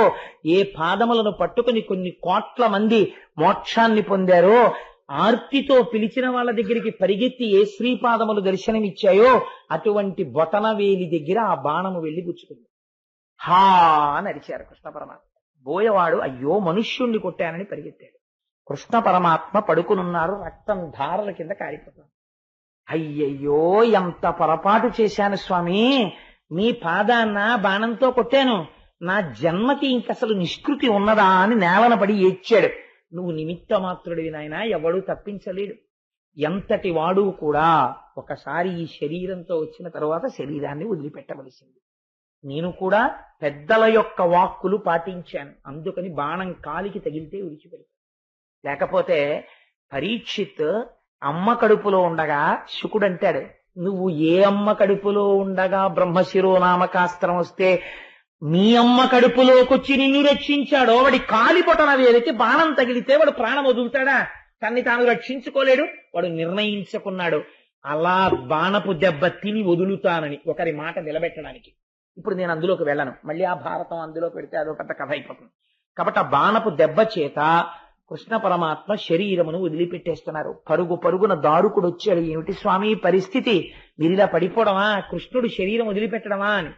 ఏ పాదములను పట్టుకుని కొన్ని కోట్ల మంది మోక్షాన్ని పొందారో, ఆర్తితో పిలిచిన వాళ్ళ దగ్గరికి పరిగెత్తి ఏ శ్రీపాదములు దర్శనమిచ్చాయో అటువంటి బొటనవేలి దగ్గర ఆ బాణము వెళ్లి గుచ్చుకుంది. హా అని అరిచారు కృష్ణ పరమాత్మ. బోయవాడు అయ్యో మనుష్యుణ్ణి కొట్టానని పరిగెత్తాడు. కృష్ణ పరమాత్మ పడుకునున్నారు, రక్తం ధారల కింద కారిపోతుంది. అయ్యయ్యో ఎంత పొరపాటు చేశాను స్వామి, మీ పాదాన్న బాణంతో కొట్టాను, నా జన్మకి ఇంకసలు నిష్కృతి ఉన్నదా అని నేలన పడి ఏడ్చాడు. నువ్వు నిమిత్త మాత్రుడివి నాయనా, ఎవడూ తప్పించలేడు. ఎంతటి వాడు కూడా ఒకసారి ఈ శరీరంతో వచ్చిన తరువాత శరీరాన్ని వదిలిపెట్టవలసింది. నేను కూడా పెద్దల యొక్క వాక్కులు పాటించాను, అందుకని బాణం కాలికి తగిలితే విడిచిపెడతాను. లేకపోతే పరీక్షిత్ అమ్మ కడుపులో ఉండగా శుకుడు అంటాడు, నువ్వు ఏ అమ్మ కడుపులో ఉండగా బ్రహ్మశిరోనామకాస్త్రం వస్తే మీ అమ్మ కడుపులోకొచ్చి నిన్ను రక్షించాడో వాడి కాలి బొటన వేలికి బాణం తగిలితే వాడు ప్రాణం వదులుతాడా? తన్ని తాను రక్షించుకోలేడు. వాడు నిర్ణయించుకున్నాడు అలా బాణపు దెబ్బ తిని వదులుతానని, ఒకరి మాట నిలబెట్టడానికి. ఇప్పుడు నేను అందులోకి వెళ్ళను, మళ్ళీ ఆ భారతం అందులో పెడితే అదో పెద్ద కథ అయిపోతుంది. కాబట్టి ఆ బాణపు దెబ్బ చేత కృష్ణ పరమాత్మ శరీరమును వదిలిపెట్టేస్తున్నారు. పరుగు పరుగున దారుకుడు వచ్చాడు, ఏమిటి స్వామి పరిస్థితి, మీరిలా పడిపోవడమా, కృష్ణుడు శరీరం వదిలిపెట్టడమా అని.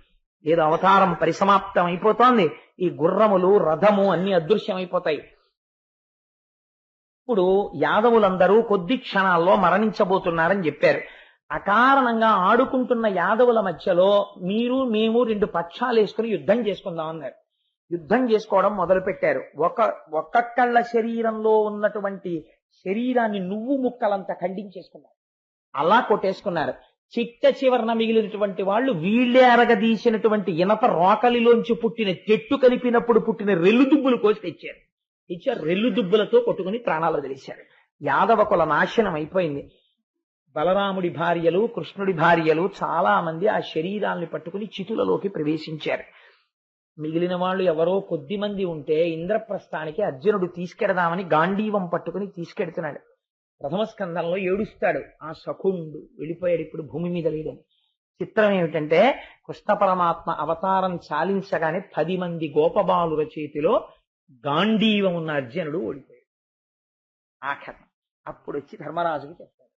లేదు, అవతారం పరిసమాప్తం అయిపోతోంది, ఈ గుర్రములు రథము అన్ని అదృశ్యమైపోతాయి. ఇప్పుడు యాదవులందరూ కొద్ది క్షణాల్లో మరణించబోతున్నారని చెప్పారు. అకారణంగా ఆడుకుంటున్న యాదవుల మధ్యలో మీరు మేము రెండు పక్షాలు వేసుకుని యుద్ధం చేసుకుందాం అన్నారు. యుద్ధం చేసుకోవడం మొదలు పెట్టారు. ఒక్కొక్కళ్ళ శరీరంలో ఉన్నటువంటి శరీరాన్ని నువ్వు ముక్కలంతా ఖండించేసుకున్నారు, అలా కొట్టేసుకున్నారు. చిట్ట చివరన మిగిలినటువంటి వాళ్ళు వీళ్లే అరగదీసినటువంటి ఇనప రోకలిలోంచి పుట్టిన చెట్టు కలిపినప్పుడు పుట్టిన రెల్లు దుబ్బులు కోసి తెచ్చారు. రెల్లు దుబ్బులతో కొట్టుకుని ప్రాణాలు వదిలేశారు. యాదవ కుల నాశనం అయిపోయింది. బలరాముడి భార్యలు కృష్ణుడి భార్యలు చాలా మంది ఆ శరీరాల్ని పట్టుకుని చితులలోకి ప్రవేశించారు. మిగిలిన వాళ్ళు ఎవరో కొద్ది మంది ఉంటే ఇంద్రప్రస్థానికి అర్జునుడు తీసుకెడదామని గాంధీవం పట్టుకుని తీసుకెడుతున్నాడు. ప్రథమ స్కందంలో ఏడుస్తాడు, ఆ సఖుండు వెళ్ళిపోయాడు, ఇప్పుడు భూమి మీద లేదని. చిత్రం ఏమిటంటే కృష్ణ పరమాత్మ అవతారం చాలించగానే 10 మంది గోపబాలుల చేతిలో గాంధీవం ఉన్న అర్జునుడు ఓడిపోయాడు. ఆఖరణ అప్పుడు వచ్చి ధర్మరాజుకి చెప్తాడు,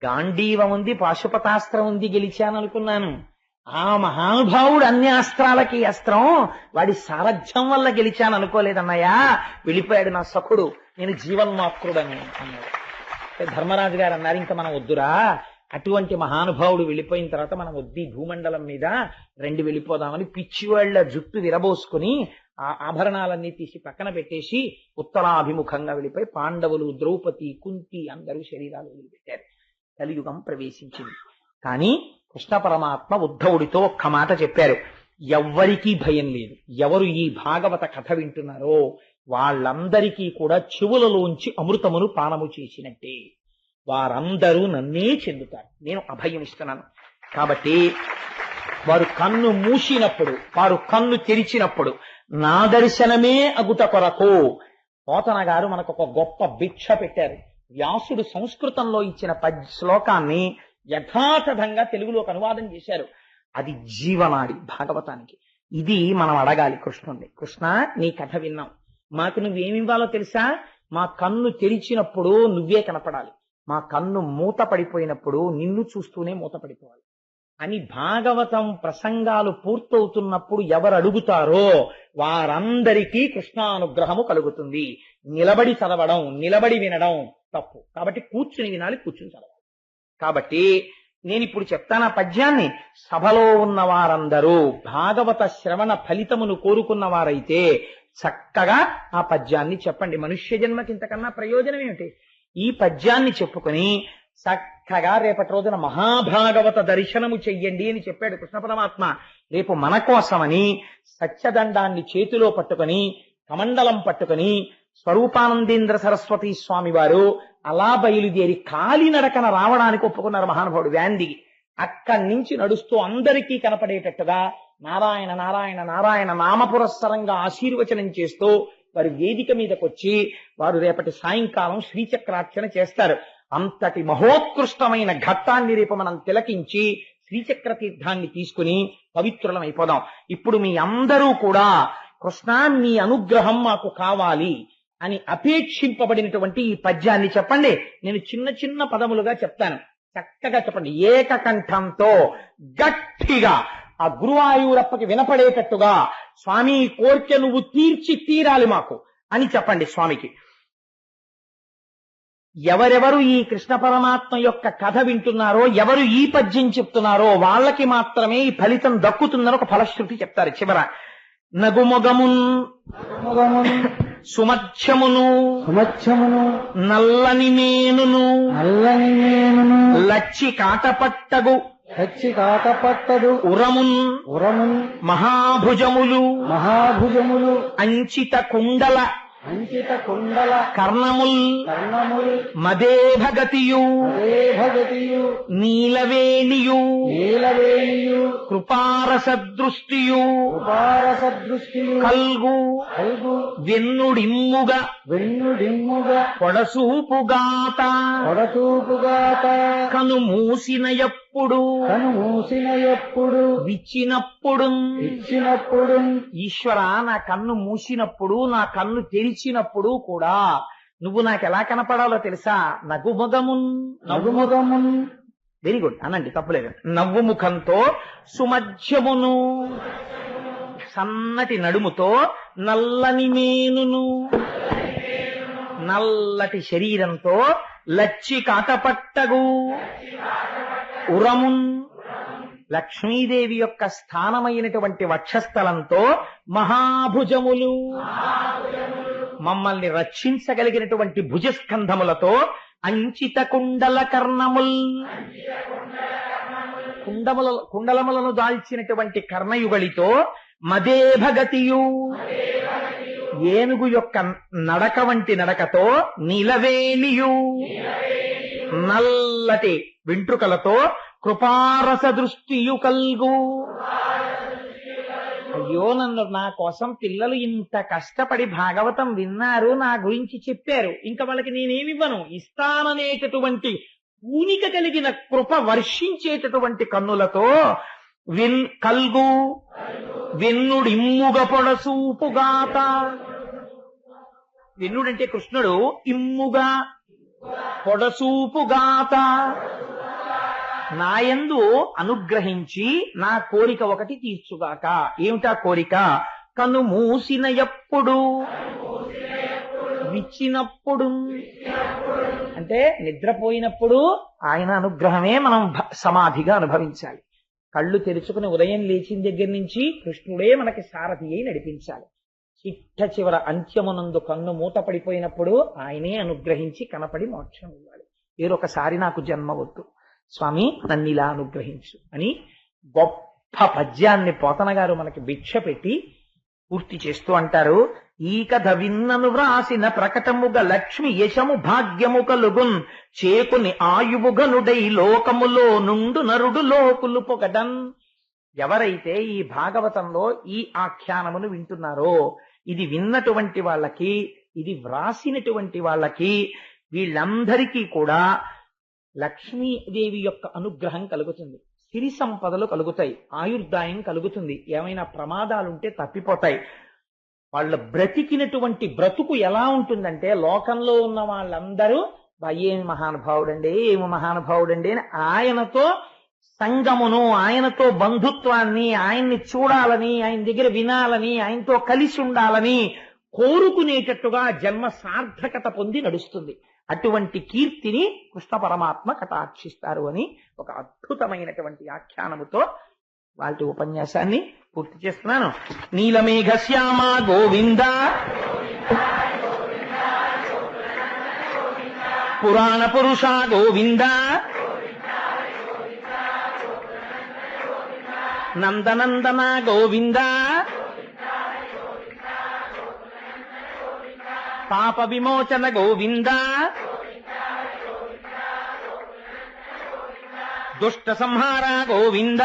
గాంధీవం ఉంది, పాశుపతాస్త్రం ఉంది, గెలిచాననుకున్నాను. ఆ మహానుభావుడు అన్ని అస్త్రాలకి అస్త్రం, వాడి సారథ్యం వల్ల గెలిచాను అనుకోలేదన్నయ్యా, వెళ్ళిపోయాడు నా సఖుడు, నేను జీవన్మాత్రుడని అన్నాడు. ధర్మరాజు గారు అన్నారు, ఇంకా మనం వద్దురా, అటువంటి మహానుభావుడు వెళ్ళిపోయిన తర్వాత మనం వద్ది భూమండలం మీద రెండు వెళ్ళిపోదామని పిచ్చివాళ్ల జుట్టు విరబోసుకుని ఆ ఆభరణాలన్నీ తీసి పక్కన పెట్టేసి ఉత్తరాభిముఖంగా వెళ్ళిపోయి పాండవులు, ద్రౌపది, కుంతి అందరూ శరీరాలు వదిలిపెట్టారు. కలియుగం ప్రవేశించింది. కానీ కృష్ణ పరమాత్మ ఉద్ధవుడితో ఒక్క మాట చెప్పారు, ఎవ్వరికీ భయం లేదు. ఎవరు ఈ భాగవత కథ వింటున్నారో వాళ్ళందరికీ కూడా చెవులలోంచి అమృతమును పానము చేసినట్టే, వారందరూ నన్నే చెందుతారు, నేను అభయం ఇస్తున్నాను. కాబట్టి వారు కన్ను మూసినప్పుడు, వారు కన్ను తెరిచినప్పుడు నా దర్శనమే అగుట కొరకు పోతన గారు మనకు ఒక గొప్ప భిక్ష పెట్టారు. వ్యాసుడు సంస్కృతంలో ఇచ్చిన శ్లోకాన్ని యథాతథంగా తెలుగులోకి అనువాదం చేశారు. అది జీవనాడి భాగవతానికి. ఇది మనం అడగాలి కృష్ణుణ్ణి, కృష్ణ నీ కథ విన్నాం, మాకు నువ్వేమివ్వాలో తెలుసా? మా కన్ను తెరిచినప్పుడు నువ్వే కనపడాలి, మా కన్ను మూత పడిపోయినప్పుడు నిన్ను చూస్తూనే మూత పడిపోవాలి అని. భాగవతం ప్రసంగాలు పూర్తవుతున్నప్పుడు ఎవరు అడుగుతారో వారందరికీ కృష్ణానుగ్రహము కలుగుతుంది. నిలబడి చదవడం, నిలబడి వినడం తప్పు. కాబట్టి కూర్చుని వినాలి, కూర్చుని చదవాలి. కాబట్టి నేను ఇప్పుడు చెప్తాను ఆ పద్యాన్ని. సభలో ఉన్న వారందరూ భాగవత శ్రవణ ఫలితమును కోరుకున్న వారైతే చక్కగా ఆ పద్యాన్ని చెప్పండి. మనుష్య జన్మకి ఇంతకన్నా ప్రయోజనం ఏమిటి? ఈ పద్యాన్ని చెప్పుకొని చక్కగా రేపటి రోజున మహాభాగవత దర్శనము చెయ్యండి అని చెప్పాడు కృష్ణ పరమాత్మ. రేపు మన కోసమని సత్యదండాన్ని చేతిలో పట్టుకొని కమండలం పట్టుకొని స్వరూపానందేంద్ర సరస్వతి స్వామి వారు అలా బయలుదేరి కాలినడకన రావడానికి ఒప్పుకున్నారు మహానుభావుడు వ్యాందిగి. అక్కడి నుంచి నడుస్తూ అందరికీ కనపడేటట్టుగా నారాయణ నారాయణ నారాయణ నామపురస్సరంగా ఆశీర్వచనం చేస్తూ వారి వేదిక మీదకొచ్చి వారు రేపటి సాయంకాలం శ్రీచక్రార్చన చేస్తారు. అంతటి మహోత్కృష్టమైన ఘట్టాన్ని రేపు మనం తిలకించి శ్రీచక్ర తీర్థాన్ని తీసుకుని పవిత్రులం అయిపోదాం. ఇప్పుడు మీ అందరూ కూడా కృష్ణ నీ అనుగ్రహం మాకు కావాలి అని అపేక్షింపబడినటువంటి ఈ పద్యాన్ని చెప్పండి. నేను చిన్న చిన్న పదములుగా చెప్తాను, చక్కగా చెప్పండి. ఏకకంఠంతో గట్టిగా ఆ గురువాయూరప్పకి వినపడేటట్టుగా, స్వామి ఈ కోరిక నువ్వు తీర్చి తీరాలి మాకు అని చెప్పండి స్వామికి. ఎవరెవరు ఈ కృష్ణ పరమాత్మ యొక్క కథ వింటున్నారో, ఎవరు ఈ పద్యం చెప్తున్నారో వాళ్ళకి మాత్రమే ఈ ఫలితం దక్కుతుందని ఒక ఫలశ్రుతి చెప్తారు చివర. నగుమొగమున్ సుమధ్యమును నల్లని మేనును లచ్చి కాటపట్టగు ఉరమున్ మహాభుజములు అంచిత కుండల కర్ణముల్ మదే భగతియు నీలవేణియు కృపారసదృష్టియు కల్గు వెన్నుడిమ్ముగా పొడసూపుగాత కను మూసిన ఎప్పుడు విచ్చినప్పుడు ఈశ్వర, నా కన్ను మూసినప్పుడు, నా కన్ను తెరిచినప్పుడు కూడా నువ్వు నాకు ఎలా కనపడాలో తెలుసా? నవ్వుముఖమున్ వెరీ గుడ్ అనండి, తప్పులేదు. నవ్వు ముఖంతో సుమధ్యమును సన్నటి నడుముతో నల్లని మేనును నల్లటి శరీరంతో లచ్చి కాటపట్టగు ఉరమున్ లక్ష్మీదేవి యొక్క స్థానమైనటువంటి వక్షస్థలంతో మహాభుజములు మమ్మల్ని రక్షించగలిగినటువంటి భుజస్కంధములతో అంచిత కుండల కర్ణముల్ కుండలములను దాల్చినటువంటి కర్ణయుగళితో మదే భగతియు ఏనుగు యొక్క నడక వంటి నడకతో నీలవేణియు నల్లటి వెంట్రుకలతో కృపారస దృష్టియు కల్గు. అయ్యో, నన్ను నా కోసం పిల్లలు ఇంత కష్టపడి భాగవతం విన్నారు, నా గురించి చెప్పారు, ఇంకా వాళ్ళకి నేనేమివ్వను, ఇస్తాననేటటువంటి పూనిక కలిగిన కృప వర్షించేటటువంటి కన్నులతో కల్గు వెన్నుడిమ్ముగ పొడసూపుగాత. వెన్నుడంటే కృష్ణుడు, ఇమ్ముగా పొడసూపుగాత నాయందు అనుగ్రహించి నా కోరిక ఒకటి తీర్చుగాక. ఏమిటా కోరిక? కను మూసిన ఎప్పుడు విచ్చినప్పుడు, అంటే నిద్రపోయినప్పుడు ఆయన అనుగ్రహమే మనం సమాధిగా అనుభవించాలి. కళ్ళు తెరుచుకుని ఉదయం లేచిన దగ్గర నుంచి కృష్ణుడే మనకి సారథి అయి నడిపించాలి. చిట్ట చివర అంత్యమునందు కన్ను మూత పడిపోయినప్పుడు ఆయనే అనుగ్రహించి కనపడి మోక్షం ఇవ్వాలి. వేరొకసారి నాకు జన్మ వద్దు స్వామి, నన్ను ఇలా అనుగ్రహించు అని గొప్ప పద్యాన్ని పోతన గారు మనకి భిక్ష పెట్టి పూర్తి చేస్తూ అంటారు. ఈ కథ విన్నను వ్రాసిన ప్రకటముగ లక్ష్మి యశము భాగ్యము కలుగున్ చేకుని ఆయువుగనుడై లోకములో నుండు నరుడు లోకులు పొగడన్. ఎవరైతే ఈ భాగవతంలో ఈ ఆఖ్యానమును వింటున్నారో, ఇది విన్నటువంటి వాళ్ళకి, ఇది వ్రాసినటువంటి వాళ్ళకి, వీళ్ళందరికీ కూడా లక్ష్మీదేవి యొక్క అనుగ్రహం కలుగుతుంది, సిరి సంపదలు కలుగుతాయి, ఆయుర్దాయం కలుగుతుంది, ఏమైనా ప్రమాదాలుంటే తప్పిపోతాయి. వాళ్ళ బ్రతికినటువంటి బ్రతుకు ఎలా ఉంటుందంటే, లోకంలో ఉన్న వాళ్ళందరూ ఏమి మహానుభావుడండి, ఏమి మహానుభావుడండి అని ఆయనతో సంగమును, ఆయనతో బంధుత్వాన్ని, ఆయన్ని చూడాలని, ఆయన దగ్గర వినాలని, ఆయనతో కలిసి ఉండాలని కోరుకునేటట్టుగా జన్మ సార్థకత పొంది నడుస్తుంది. అటువంటి కీర్తిని కృష్ణ పరమాత్మ కటాక్షిస్తారు అని ఒక అద్భుతమైనటువంటి ఆఖ్యానముతో వాటి ఉపన్యాసాన్ని పూర్తి చేస్తున్నాను. నీలమేఘశ్యామ గోవింద, పురాణ పురుష గోవింద, నందనందన గోవింద, పాప విమోచన గోవింద, దుష్ట సంహార గోవింద,